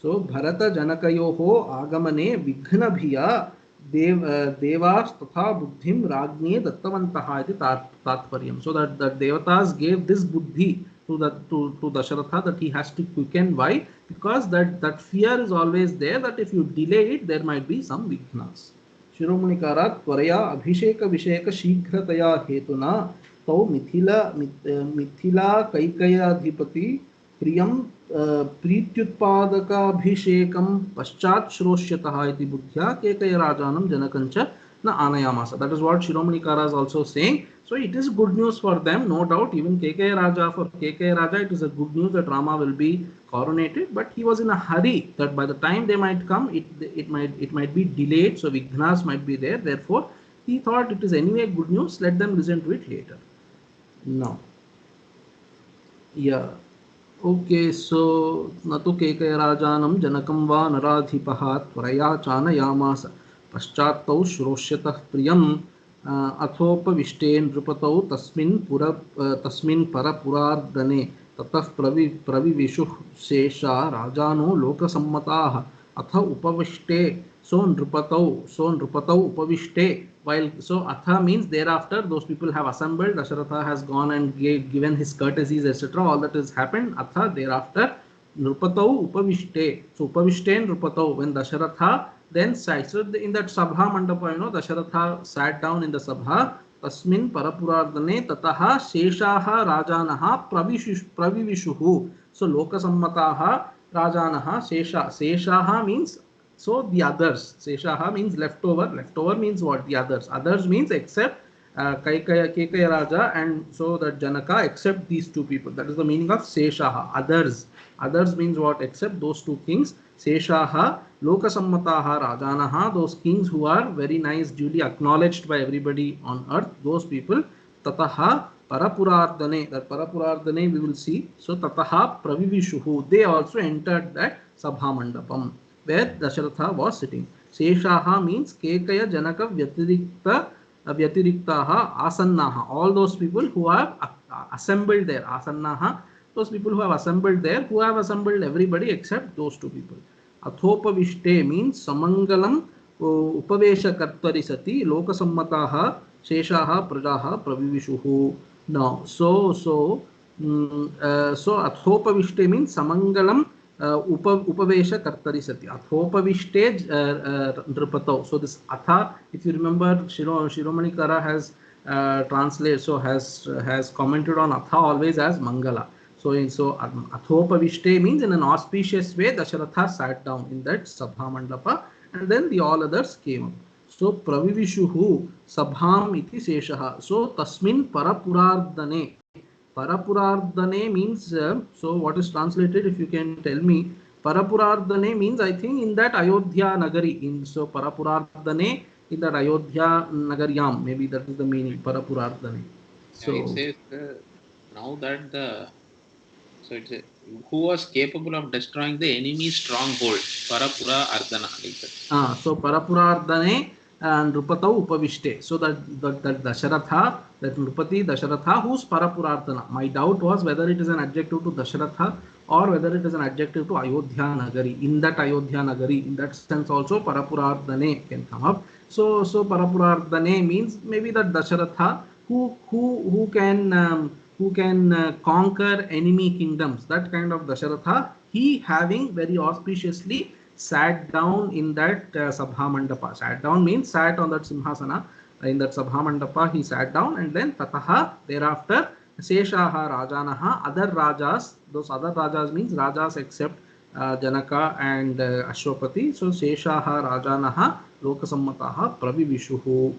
So Bharata Janakayoho Agamane Vighnabhiya Devas Tatha Buddhim Ragne Dattavantaha iti Tatparyam. So that the Devatas gave this Buddhi to Dasharatha that he has to quicken. Why? Because that fear is always there that if you delay it, there might be some Vighnas. Shiromanikara Tvaraya Abhisheka Visheka Shigrataya Hetuna Tau Mithila Kaikayadhipati Priyam Prityutpadakabhishekam Paschat Shroshataha iti Buddhya Kekaya Rajanam Janakancha na Anayamasa. That is what Shiromanikara is also saying. So it is good news for them, no doubt. Even Kekaya Raja, for Kekaya Raja, it is a good news that Rama will be coronated. But he was in a hurry that by the time they might come, it might be delayed. So Vighnas might be there. Therefore, he thought it is anyway good news. Let them listen to it later. Now, yeah. Okay, so Natu Kekaya Rajanam Janakam va Naradhipaha Tvaraya Chanayamasa Paschatau Shroshyatah Priyam Athopavishten Drupatau Tasmin Parapurardane Tatah Pravivishuh Sesha Rajano Lokasammatah Atha Upavishte So Nrupatau Upavishte. While so Atha means thereafter those people have assembled, Dasharatha has gone and given his courtesies, etc. All that has happened. Atha thereafter Nrupatau Upavishte. So Upavishte Nrupatau, when Dasharatha then sat. So in that Sabha Mandapa, Dasharatha sat down in the Sabha. Tasmin Parapurardane Tataha Sheshaha Rajanaha Pravivishuhu. So Lokasammataha Rajanaha Seshaha means so the others. Seshaha means leftover. Leftover means what? The others. Others means except Kekaya Raja, and so that Janaka except these two people. That is the meaning of Seshaha. Others. Others means what? Except those two kings. Seshaha Lokasammataha Rajanaha. Those kings who are very nice, duly acknowledged by everybody on earth. Those people. Tataha Parapurardane. That Parapurardane we will see. So Tataha Pravivishuhu. They also entered that Sabha Mandapam where Dasharatha was sitting. Seshaha means Kekaya Janaka Vyatiriktaha Asannaha. All those people who have assembled there. Asannaha. Those people who have assembled there, who have assembled everybody except those two people. Athopavishte means Samangalam Upavesha Kartari Sati Lokasammataha Sheshaha Prajaha Pravivishuhu. Now, so Athopavishte means Samangalam Upavesha Kartari Sati. Athopavishte Nripatau. So this Atha, if you remember, Shiromani Kara has translated, so has commented on Atha always as Mangala. So Athopavishte means in an auspicious way Dasharatha sat down in that Sabha Mandapa, and then the all others came up. So Pravivishuhu Sabham iti Seshaha. So Tasmin Parapurardane. Parapurardane means, so what is translated, if you can tell me. Parapurardane means, I think, in that Ayodhya Nagari. So Parapurardane in that Ayodhya Nagariyam. Maybe that is the meaning, Parapurardane. So it says now that it's who was capable of destroying the enemy's stronghold, Parapura Ardhana. Like that. So Parapura Ardhane and Nrupatau Upavishte. So that Dasharatha, that Nrupati Dasharatha, who's Parapurardhana. My doubt was whether it is an adjective to Dasharatha or whether it is an adjective to Ayodhya Nagari. In that Ayodhya Nagari, in that sense also Parapurardhane can come up. So Parapurardhane means maybe that Dasharatha who can conquer enemy kingdoms. That kind of Dasharatha, he having very auspiciously sat down in that Sabha Mandapa. Sat down means sat on that Simhasana. In that Sabha Mandapa, he sat down, and then Tataha, thereafter, Seshaha Rajanaha, other Rajas, those other Rajas means Rajas except Janaka and Ashwapati. So Seshaha Rajanaha Lokasammataha Pravivishuhu.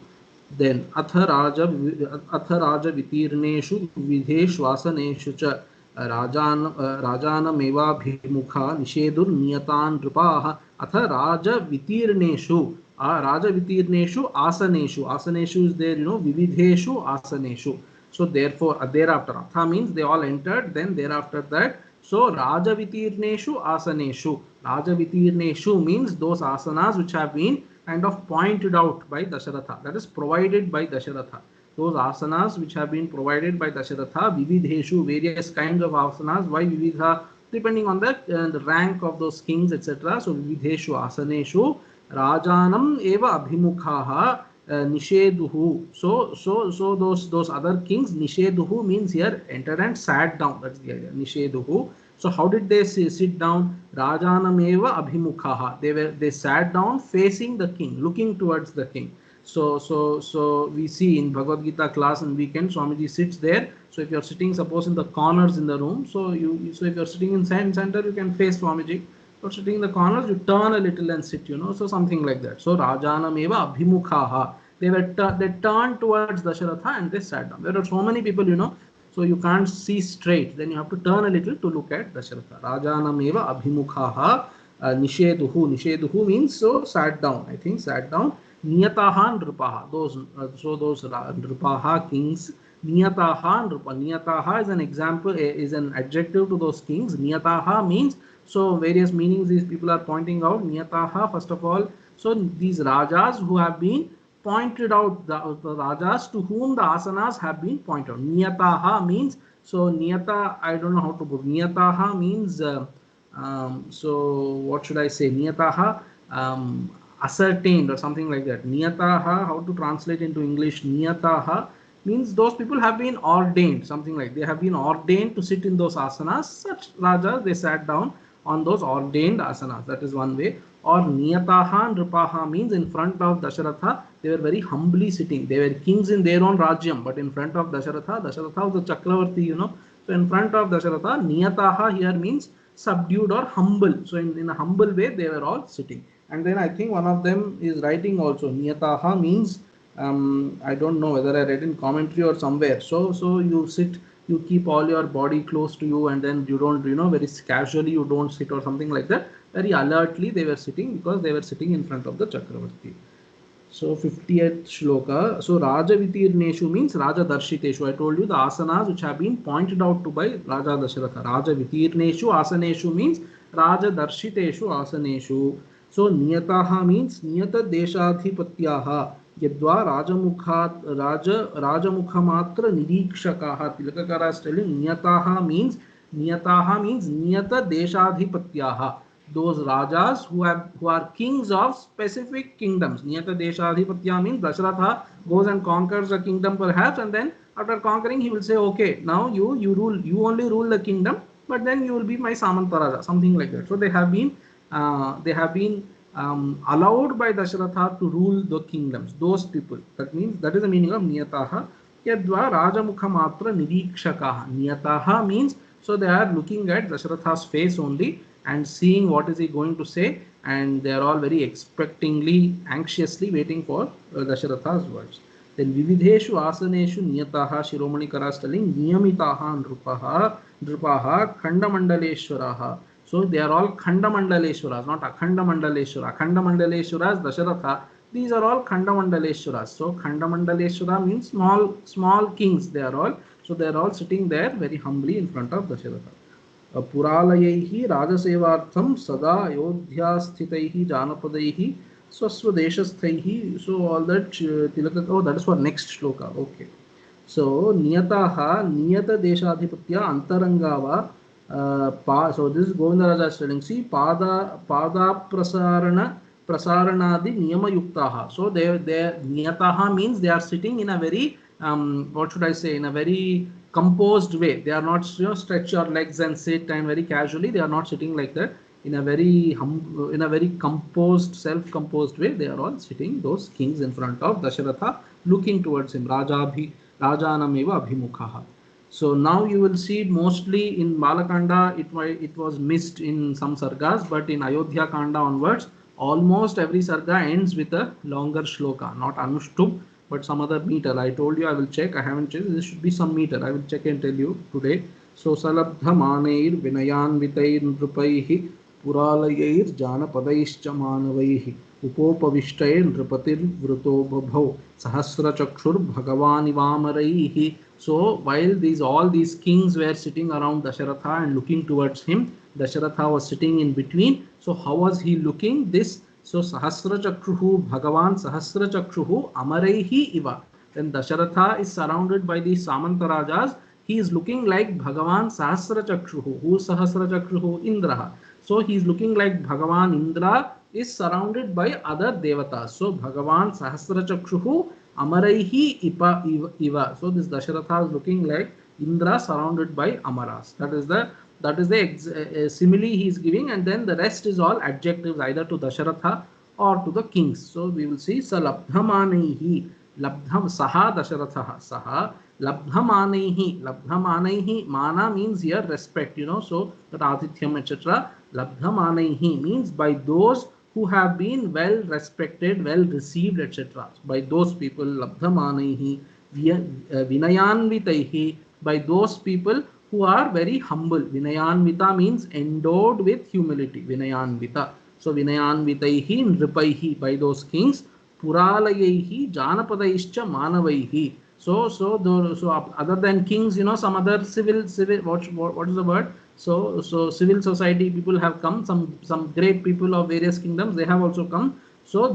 Then Atha Raja Vitirneshu Vidheshwasaneshu cha Rajana Meva Bhimukha Nishedur Niyatan Nripaha. Atha Raja Vitirneshu Asaneshu. Asaneshu is there, Vividheshu Asaneshu. So therefore, thereafter, Atha means they all entered, then thereafter that. So Raja Vitirneshu Asaneshu. Raja Vitirneshu means those asanas which have been kind of pointed out by Dasharatha, that is provided by Dasharatha. Those asanas which have been provided by Dasharatha, Vividheshu, various kinds of asanas. Why Vividha? Depending on the rank of those kings, etc. So Vividheshu asaneshu Rajanam eva abhimukhaha nisheduhu. So those other kings, nisheduhu means here entered and sat down. That's the idea. Nisheduhu. So how did they sit down? Rajanameva abhimukhaha. They sat down facing the king, looking towards the king. So we see in Bhagavad Gita class and weekend, Swamiji sits there. So if you are sitting, suppose in the corners in the room, so if you are sitting in center, you can face Swamiji. If you are sitting in the corners, you turn a little and sit. So something like that. So Rajanameva abhimukhaha. They turned towards Dasharatha and they sat down. There are so many people, so you can't see straight. Then you have to turn a little to look at Dasharatha. Rajanameva abhimukhaha nisheduhu. Nisheduhu means so sat down. I think sat down. Niyataha Nripaha. Those Nripaha kings. Niyataha Nripa. Niyataha is an example, is an adjective to those kings. Niyataha means, so various meanings these people are pointing out. Niyataha, first of all, so these Rajas who have been pointed out, the Rajas to whom the asanas have been pointed out. Niyataha means, so Niyata, I don't know how to put. Niyataha means, so what should I say? Niyataha, ascertained or something like that. Niyataha, how to translate into English? Niyataha means those people have been ordained, something like they have been ordained to sit in those asanas. Such Rajas, they sat down on those ordained asanas. That is one way. Or Niyataha Nripaha means in front of Dasharatha, they were very humbly sitting. They were kings in their own Rajyam, but in front of Dasharatha was the Chakravarti, So in front of Dasharatha, Niyataha here means subdued or humble. So in a humble way, they were all sitting. And then I think one of them is writing also. Niyataha means I don't know whether I read in commentary or somewhere. So you sit, you keep all your body close to you, and then you don't, very casually you don't sit or something like that. Very alertly they were sitting, because they were sitting in front of the Chakravarti. So 50th shloka. So Raja Vitirneshu means Raja Darshiteshu. I told you the asanas which have been pointed out to by Raja Dasharatha. Raja Vitirneshu asaneshu means Raja Darshiteshu asaneshu. So Niyataha means Niyata Deshadhipatyaha. Yadva Rajamukhamatra Nirikshakaha. Tilakakara is telling Niyataha means Niyata Deshadhipatyaha. Those rajas who are kings of specific kingdoms. Niyata Deshadhipatya means Dasharatha goes and conquers a kingdom perhaps, and then after conquering he will say, okay, now you rule, you only rule the kingdom, but then you will be my Samantaraja, something like that. So they have been allowed by Dasharatha to rule the kingdoms, those people. That means, that is the meaning of Niyataha. Yadva Rajamukhamatra Nirikshakaha. Niyataha means, so they are looking at Dasharatha's face only and seeing what is he going to say, and they are all very expectingly, anxiously waiting for Dasharatha's words. Then Vividheshu Asaneshu Niyataha, Shiromani Kara is telling Niyamitaha Nrupaha Khandamandaleshwaraha. So they are all Khandamandaleshwaras, not Akhandamandaleshwara. Akhandamandaleshwaras, Dasharatha, these are all Khandamandaleshwaras. So Khandamandaleshwara means small kings, they are all. So they are all sitting there very humbly in front of Dasharatha. पुरालयैः राजसेवार्थं सदा अयोध्यास्थितैः जानपदैः स्वस्वदेशस्थैः. So all that Tilaka, oh, that is for next shloka. Okay. So Niyataha Niyata Deshadhipatya Antarangava. So this is Govinda Raja telling, see, Pada Prasaranadi Niyama Yuktaha. So they Niyataha means they are sitting in a very what should I say, in a very composed way. They are not, stretch your legs and sit and very casually. They are not sitting like that. In a very composed, self-composed way, they are all sitting, those kings, in front of Dasharatha, looking towards him. Rajanameva Abhimukhaha. So now you will see mostly in Balakanda it was missed in some sargas, but in Ayodhya Kanda onwards, almost every sarga ends with a longer shloka, not Anushtup, but some other meter. I told you I will check. I haven't checked. This should be some meter. I will check and tell you today. So Salabdhamaneir Vinayanvitair Nrupaihi Puralayair Janapadaischa Manavaihi Upopavishtair Nrupatir Vruto Babhau Sahasra Chakshur Bhagavanivamarayihi. So while all these kings were sitting around Dasharatha and looking towards him, Dasharatha was sitting in between. So how was he looking? This, so Sahasra Chakruhu, Bhagavan Sahasra Chakruhu Amaraihi Iva. When Dasharatha is surrounded by these Samantarajas, he is looking like Bhagavan Sahasra Chakruhu. Who is Sahasra Chakruhu? Indraha. So he is looking like Bhagavan Indra is surrounded by other devatas. So Bhagavan Sahasra Chakruhu Amaraihi Iva. So this Dasharatha is looking like Indra surrounded by Amaras. That is the simile he is giving, and then the rest is all adjectives either to Dasharatha or to the kings. So we will see Salabdhamanaihi. Labdham Saha Dasharatha Saha Labdhamanaihi. Mana means here respect, so that Adithyam etc. Labdhamanaihi means by those who have been well respected, well received, etc. By those people, Labdhamanaihi. Vinayanvitaihi, by those people who are very humble. Vinayanvita means endowed with humility. Vinayanvita. So Vinayanvitaihi Nripaihi, by those kings. Puralayaihi Janapadaischa Manavaihi. So other than kings, some other civil what is the word? So civil society people have come, some great people of various kingdoms, they have also come. So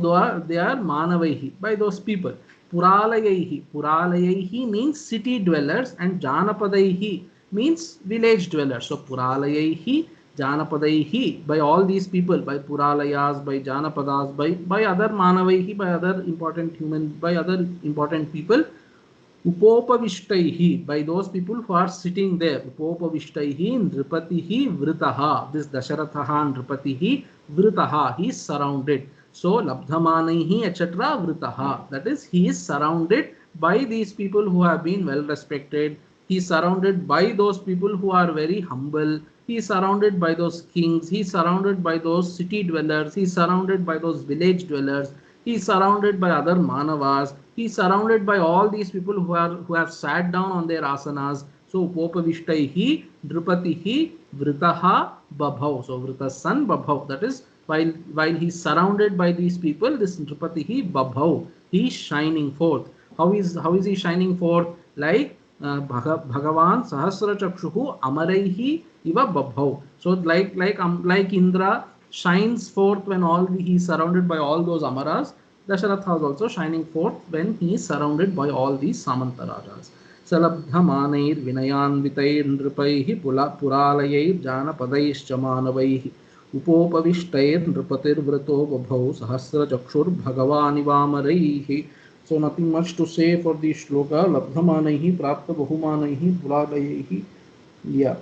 they are Manavaihi, by those people. Puralayaihi means city dwellers, and Janapadaihi means village dwellers. So Puralayaihi, Janapadaihi, by all these people, by Puralayas, by Janapadas, by other Manavaihi, by other important people. Upopavishtaihi, by those people who are sitting there. Upopavishtaihi Nripatihi Vritaha. This Dasharatha Nripatihi Vritaha, he is surrounded. So Labdhamanaihi etc. Vritaha, that is, he is surrounded by these people who have been well respected. He is surrounded by those people who are very humble. He is surrounded by those kings. He is surrounded by those city dwellers. He is surrounded by those village dwellers. He is surrounded by other Manavas. he is surrounded by all these people who have sat down on their asanas. So upopavishtai drupatihi vritaha babhav. So vrita's son babhav. That is, while he is surrounded by these people, this drupatihi babhav, he is shining forth. How is he shining forth? Like Bhagavan Sahasra Chakshuhu Amaraihi Iva Babhav. So like Indra shines forth when he is surrounded by all those Amaras, Dasharatha is also shining forth when he is surrounded by all these Samanta Rajas. Salabdhamaneir Vinayan Vitair Nripaihi Puralayir Jana Padaish Chamanavaihi Upopavishtair Nripatir Vrato Babhav Sahasra Chakshur Bhagavanivamaraihi. So nothing much to say for the shloka. Labdhamanaihi prapta bahumanaihi puralayaihi. Yeah.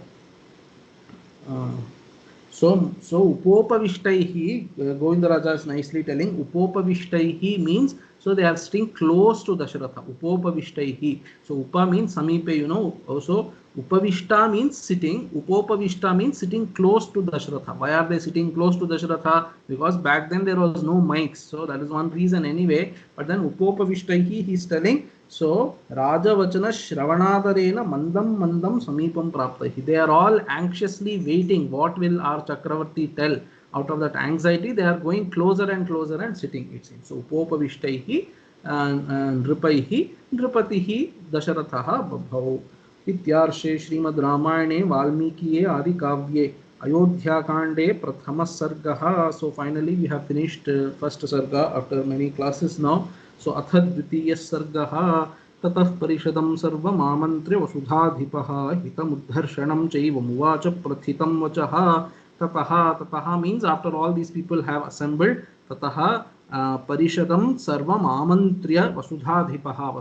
So upopavishtahi, Govindaraja is nicely telling, upopavishtahi means, so they are sitting close to Dasharatha. Upopavishtahi. So upa means samipe, you know. Also upavishta means sitting. Upopavishta means sitting close to Dasharatha. Why are they sitting close to Dasharatha? Because back then there was no mics. So that is one reason anyway. But then upopavishtahi, he is telling, so Raja Vachana Shravanadarena Mandam Samipam Praptahi. They are all anxiously waiting. What will our Chakravarti tell? Out of that anxiety, they are going closer and closer and sitting, it seems. So Upopavishtahi and Nripaihi Nripatihi Dasharathaha Babhav. Ityarshe Srimad Ramayane Valmikiye Adi Kavye Ayodhya Kande Prathama Sargaha. So finally we have finished first Sarga after many classes now. So Athad Dvitiya Sargaha Tatah Parishadam Sarvam Amantre Vasudhadhipaha Hitam Uddharshanam Chaiva Muvacha Prathitam Vachaha. Tataha means after all these people have assembled, Tataha Parishadam Sarvam Amantriya Vasudhadhipaha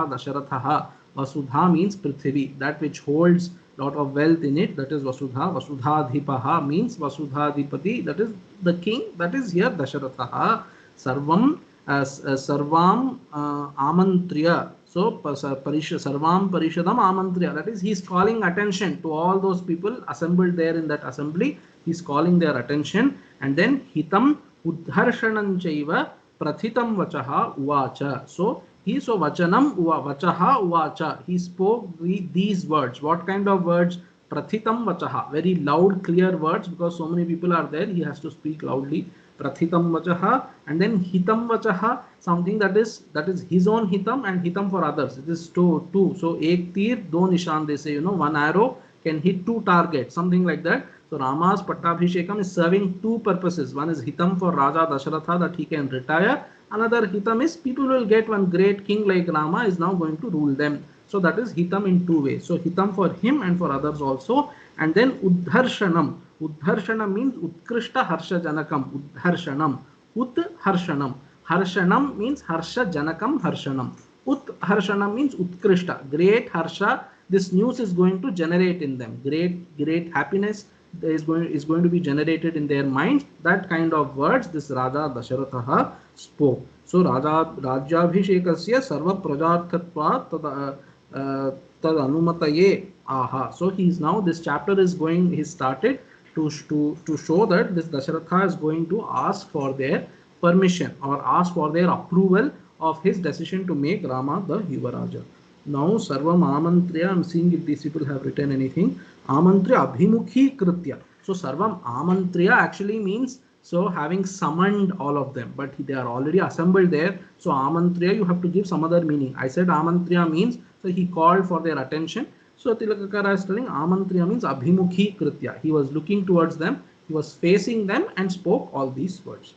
Dasharathaha. Vasudha means Prithvi, that which holds lot of wealth in it, that is Vasudha. Vasudhadhipaha means Vasudhadhipati, that is the king, that is here Dasharathaha. Sarvam Sarvam Amantriya. So Sarvam Parishadam Amantriya, that is he is calling attention to all those people assembled there in that assembly. He is calling their attention. And then Hitam Uddharshanam Chaiva Prathitam Vachaha Uvacha. So Vachanam Vachaha Uvacha. He spoke these words. What kind of words? Prathitam Vachaha. Very loud, clear words, because so many people are there. He has to speak loudly. Prathitam Vachaha, and then Hitam Vachaha, something that is his own Hitam and Hitam for others. It is two. So Ek Tir, Do Nishan, they say, you know, one arrow can hit two targets, something like that. So Rama's Pattabhishekam is serving two purposes. One is Hitam for Raja Dasharatha, that he can retire. Another Hitam is people will get one great king like Rama is now going to rule them. So that is Hitam in two ways. So Hitam for him and for others also. And then Uddharshanam. Uddharshanam means Utkrishta Harsha Janakam. Uddharshanam. Uddharshanam. Harshanam means Harsha Janakam Harshanam. Uddharshanam means Utkrishta. Great Harsha. This news is going to generate in them. Great happiness is going to be generated in their minds. That kind of words this Raja Dasharatha spoke. So Rajabhishekasya Sarva Prajarthatva Tad Anumataye Aha. So he is now, this chapter is going, he started to show that this Dasharatha is going to ask for their permission or ask for their approval of his decision to make Rama the Yuvaraja. Now Sarvam Amantriya, I am seeing if these people have written anything. Amantriya Abhimukhi Kritya. So Sarvam Amantriya actually means so having summoned all of them, but they are already assembled there. So Amantriya, you have to give some other meaning. I said Amantriya means so he called for their attention. So Tilakakara is telling Amantriya means Abhimukhi Kritya. He was looking towards them, he was facing them and spoke all these words.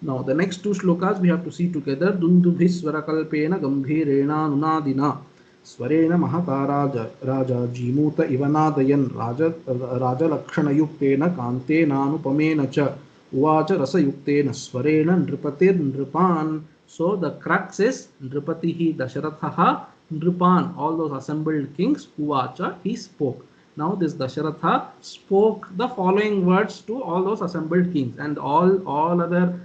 Now the next two shlokas we have to see together. Dundubhiswarakalpena Gambhirena Nunadina Swarena Mahata Raja Jimuta Ivanadayan Raja Lakshana Yuktena Kante Nanupamena Cha Uvacha Rasa Yuktena Swarena Nripatir Nripan. So the crux is Nripatihi Dasharathaha Nripan, all those assembled kings, Uvacha, he spoke. Now this Dasharatha spoke the following words to all those assembled kings, and all other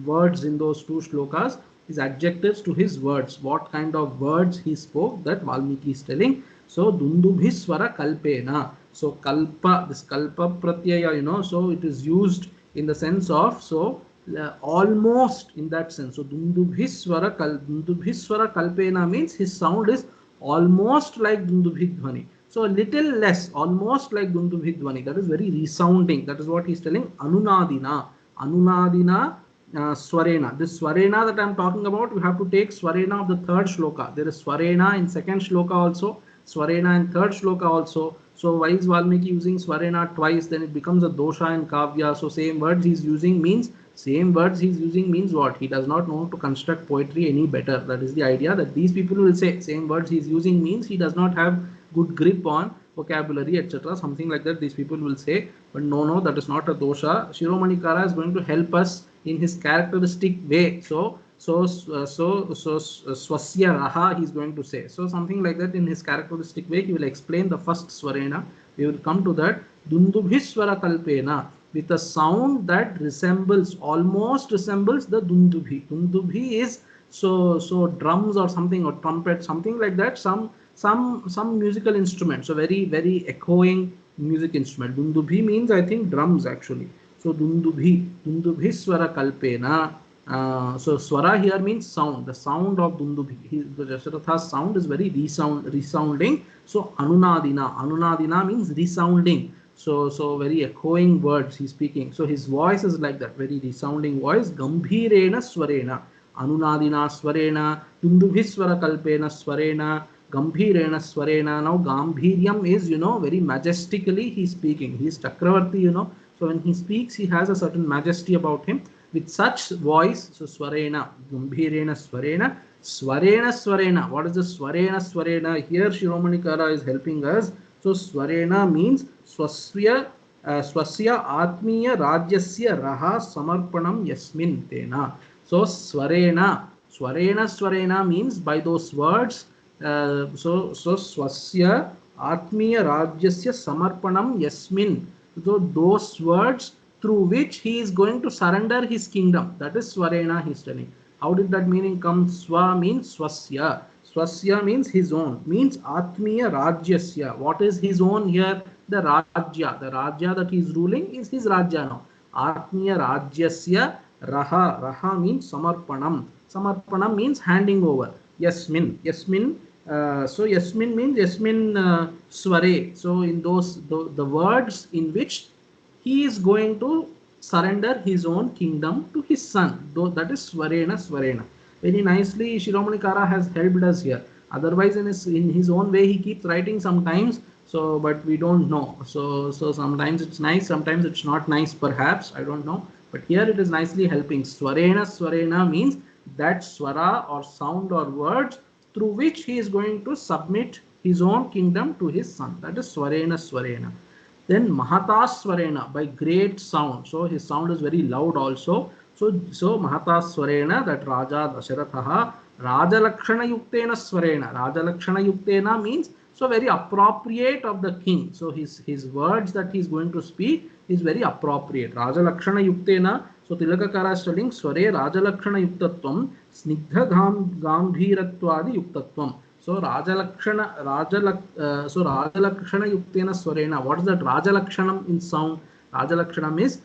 words in those two shlokas is adjectives to his words. What kind of words he spoke, that Valmiki is telling. So Dundubhiswara Kalpena. So Kalpa, this Kalpa Pratyaya, you know, so it is used in the sense of, so almost in that sense. So Dundubhiswara Kalpena means his sound is almost like Dundubhidhvani. So a little less, almost like Dundubhidhvani. That is very resounding. That is what he is telling. Anunadina Swarena. This Swarena that I am talking about, you have to take Swarena of the third shloka. There is Swarena in second shloka also, Swarena in third shloka also. So why is Valmiki using Swarena twice? Then it becomes a dosha in Kavya. So same words he's using means what? He does not know to construct poetry any better. That is the idea, that these people will say same words he's using means he does not have good grip on vocabulary, etc. Something like that these people will say. But no, that is not a dosha. Shiromani Kara is going to help us in his characteristic way. So swasya raha he is going to say. So something like that in his characteristic way he will explain the first swarena. We will come to that. Dundubhiswara kalpena, with a sound that almost resembles the dundubhi. Dundubhi is so drums or something, or trumpet, something like that. Some musical instrument. So very echoing music instrument. Dundubhi means I think drums actually. So Dundubhiswara kalpena. So swara here means sound, the sound of Dundubhi. The Dasharatha's sound is very resounding. So Anunadina means resounding. So very echoing words he's speaking. So his voice is like that, very resounding voice. Gambhirena Swarena, Anunadina Swarena, Dundubhiswara kalpena Swarena, Gambhirena Swarena. Now Gambhiryam is, very majestically he's speaking. He's Chakravarti, So when he speaks, he has a certain majesty about him. With such voice, so Swarena, Gambhirena Swarena, Swarena. What is the Swarena? Here Shiromani Kara is helping us. So Swarena means Swasya Atmiya Rajyasya Raha Samarpanam Yasmin Tena. So Swarena means by those words. So Swasya Atmiya Rajyasya Samarpanam Yasmin. So those words through which he is going to surrender his kingdom. That is Swarena he is telling. How did that meaning come? Swa means Swasya. Swasya means his own. Means Atmiya Rajyasya. What is his own here? The Rajya. The Rajya that he is ruling is his Rajya now. Atmiya Rajyasya Raha. Raha means Samarpanam. Samarpanam means handing over. Yasmin. So Yasmin means Yasmin Sware. So in those the words in which he is going to surrender his own kingdom to his son. Though that is Swarena. Very nicely Shiromani Kara has helped us here. Otherwise in his own way he keeps writing sometimes. So but we don't know. So sometimes it's nice, sometimes it's not nice perhaps. I don't know. But here it is nicely helping. Swarena means that swara or sound or words through which he is going to submit his own kingdom to his son. That is Swarena. Then Mahataswarena, by great sound. So his sound is very loud also. So Mahataswarena, that Raja Dasharatha, Rajalakshana Yuktena Swarena. Rajalakshana Yuktena means so very appropriate of the king. So his words that he is going to speak is very appropriate. Rajalakshana Yuktena. So Tilakakara is telling Sware Rajalakshana Yuktatvam, Snigdha Gambhiratvadi Yuktatvam. So Rajalakshana Yuktena Swarena. What is that Rajalakshanam in sound? Rajalakshanam is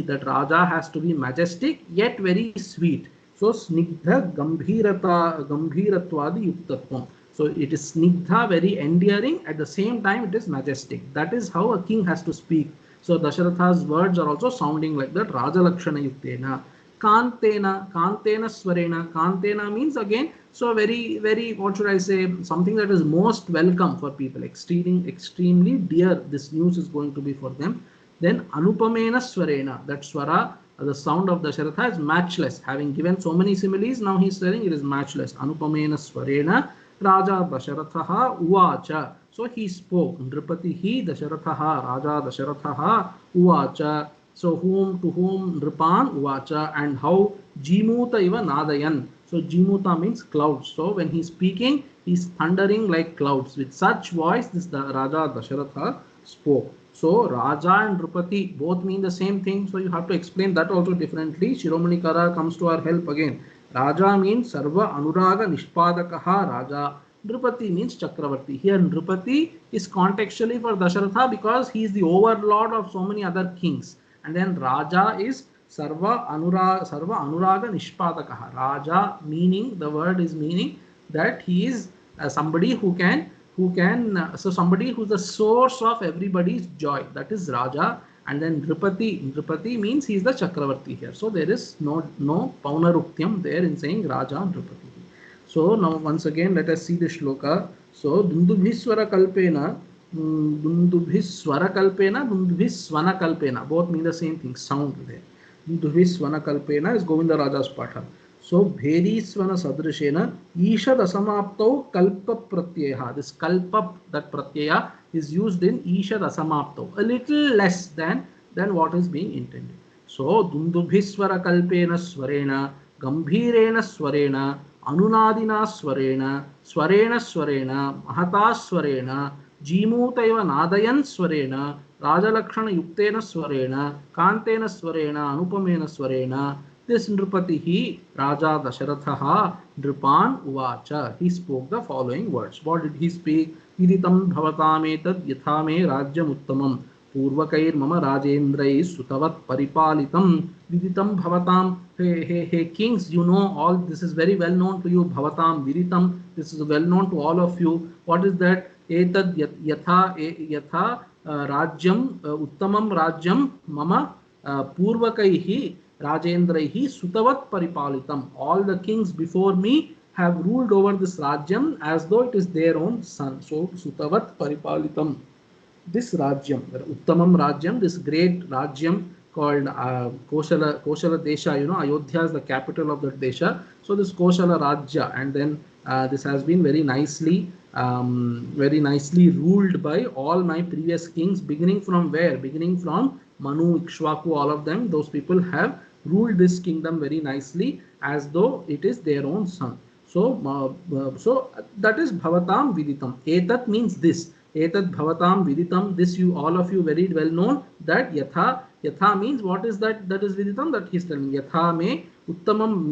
that Raja has to be majestic yet very sweet. So Snigdha Gambhiratvadi Yuktatvam. So it is Snigdha, very endearing, at the same time it is majestic. That is how a king has to speak. So Dasharatha's words are also sounding like that. Rajalakshana Yuktena. Kantena Swarena. Kantena means again, so very, what should I say, something that is most welcome for people, extremely dear this news is going to be for them. Then Anupamena Swarena, that swara, the sound of Dasharatha is matchless. Having given so many similes, now he is saying it is matchless. Anupamena Swarena, Raja Dasharatha Uvacha. So he spoke. Nripatihi Dasharatha, Raja Dasharatha Uvacha. So to whom Nripan Uvacha, and how Jimuta Iva Nadayan. So Jimuta means clouds. So when he is speaking, he is thundering like clouds. With such voice, this Raja Dasharatha spoke. So Raja and Nripati both mean the same thing. So you have to explain that also differently. Shiromani Kara comes to our help again. Raja means Sarva Anuraga Nishpadakaha Raja. Nripati means Chakravarti. Here Nripati is contextually for Dasharatha because he is the overlord of so many other kings. And then Raja is Sarva Anuraga Nishpadakaha. Raja meaning, the word is meaning that he is somebody who can so somebody who's the source of everybody's joy. That is Raja. And then Nripati means he is the Chakravarti here. So there is no Paunaruktyam there in saying Raja Nripati. So now once again let us see the shloka. So Dundubhiswara Kalpena, Dundubhiswara Kalpena, Dundubhiswana Kalpena, both mean the same thing, sound there. Dundubhiswana Kalpena is Govinda Raja's patha. So Bheriswana Sadrishena Ishad Asamapto Kalpa Pratyaha. This Kalpa, that Pratyaya is used in Ishad Asamapto, a little less than what is being intended. So Dundubhiswara Kalpena Swarena Gambhirena Swarena Anunadina Swarena Swarena Swarena Mahata Swarena Jimutaiva Nadayan Swarena Rajalakshana Yuktena Swarena Kantena Swarena Anupamena Swarena. This Nripatihi Raja Dasharathaha Nripan Uvacha. He spoke the following words. What did he speak? Viditam bhavatam yathame rajyam uttamam purvakair mama rajendrai sutavat paripalitam. Viditam bhavatam. Hey kings, you know all this is very well known to you. Bhavatam viditam. This is well known to all of you. What is that? Etad yatha rajyam uttamam rajyam mama purvakaihi Rajendraihi Sutavat Paripalitam. All the kings before me have ruled over this Rajyam as though it is their own son. So Sutavat Paripalitam. This Rajyam, Uttamam Rajyam, this great Rajyam called Koshala Desha, you know, Ayodhya is the capital of that Desha. So this Koshala Rajya, and then this has been very nicely ruled by all my previous kings, beginning from where? Beginning from Manu, Ikshvaku, all of them, those people have ruled this kingdom very nicely as though it is their own son. So, so that is Bhavatam Viditam. Etat means this. Etat Bhavatam Viditam. This you all of you very well know that Yatha. Yatha means what is that? That is Viditam that he is telling. Yatha me Uttamam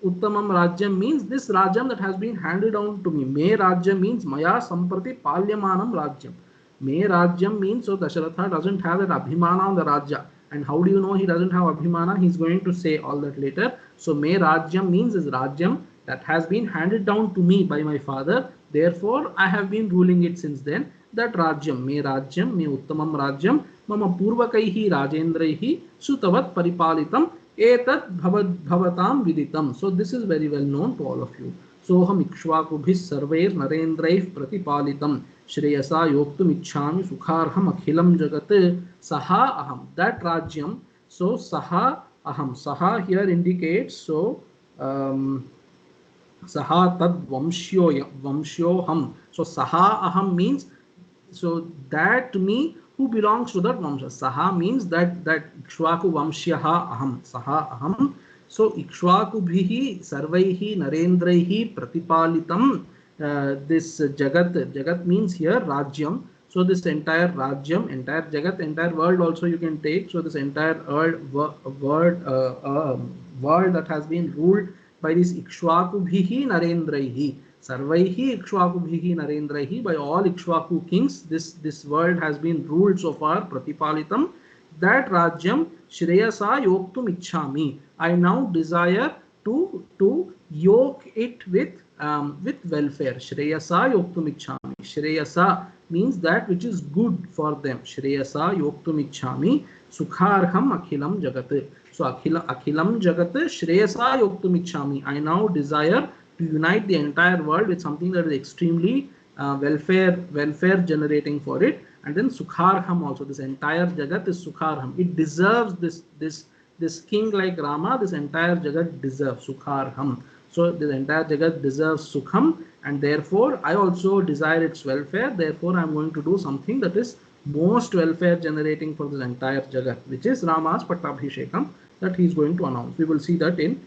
Rajyam means this Rajyam that has been handed down to me. Me Rajyam means Maya Samprati Palyamanam Rajyam. Me Rajyam means so Dasharatha doesn't have that Abhimana on the Rajya. And how do you know he doesn't have Abhimana? He's going to say all that later. So Me Rajyam means is Rajyam that has been handed down to me by my father. Therefore, I have been ruling it since then. That Rajyam, Me Uttamam Rajyam, Mama Purvakaihi Rajendraihi Sutavat Paripalitam Etat Bhavatam Viditam. So this is very well known to all of you. Soham Ikshvakubhis Sarvair Narendraif Pratipalitam Shreyasa Yoktum Ichhami Sukharham Akhilam Jagat Saha Aham. That Rajyam. So Saha Aham. Saha here indicates so Saha Tad Vamshyoham. So Saha Aham means so that me who belongs to that Vamsha. Saha means that Ikshvaku Vamshyaha Aham. Saha Aham. So Ikshvaku Bhihi Sarvaihi Narendraihi Pratipalitam. This Jagat means here Rajyam. So this entire Rajyam, entire Jagat, entire world also you can take. So this entire world that has been ruled by this Ikshvaku Bhihi Narendraihi. Sarvaihi Ikshvaku Bhihi Narendraihi, by all Ikshvaku kings, this world has been ruled so far. Pratipalitam. That Rajyam Shreyasa Yoktum Ichhami. I now desire to yoke it with welfare. Shreyasa Yoktum Ichhami. Shreyasa means that which is good for them. Shreyasa Yoktum Ichhami. Sukharham Akhilam Jagat. So Akhilam Jagat Shreyasa Yoktum Ichhami. I now desire to unite the entire world with something that is extremely welfare generating for it. And then Sukharham also. This entire Jagat is Sukharham. It deserves this king like Rama. This entire Jagat deserves Sukharham. So this entire Jagat deserves Sukham, and therefore I also desire its welfare. Therefore I am going to do something that is most welfare generating for this entire Jagat, which is Rama's Pattabhishekam that he is going to announce. We will see that in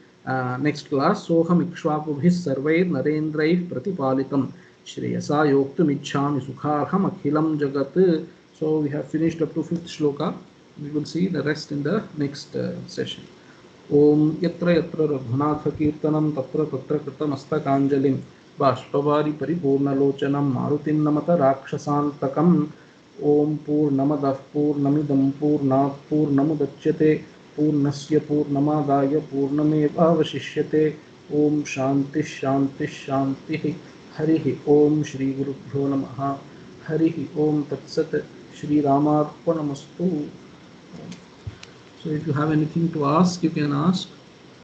next class. Soham Ikshvakubhis Sarvair Narendraif Pratipalitam Shreyasa Yoktum Ichhami Sukharham Akhilam Jagat. So we have finished up to 5th shloka. We will see the rest in the next session. Om Yatra Yatra Raghunatha Kirtanam Tatra Tatra Kritamastakaanjalim Bashpavari Paripurna Lochanam Marutim Namata Rakshasantakam. Om Purnamadah Purnamidam Purnat Purnamudachyate पूर्णस्य पूर्णमादाय पूर्णमेवावशिष्यते। ओम शांति शांति शांति। हरिः ओम श्री गुरुभ्यो नमः। हरिः ओम तत्सत्। Shri रामार्पणमस्तु। So if you have anything to ask, you can ask.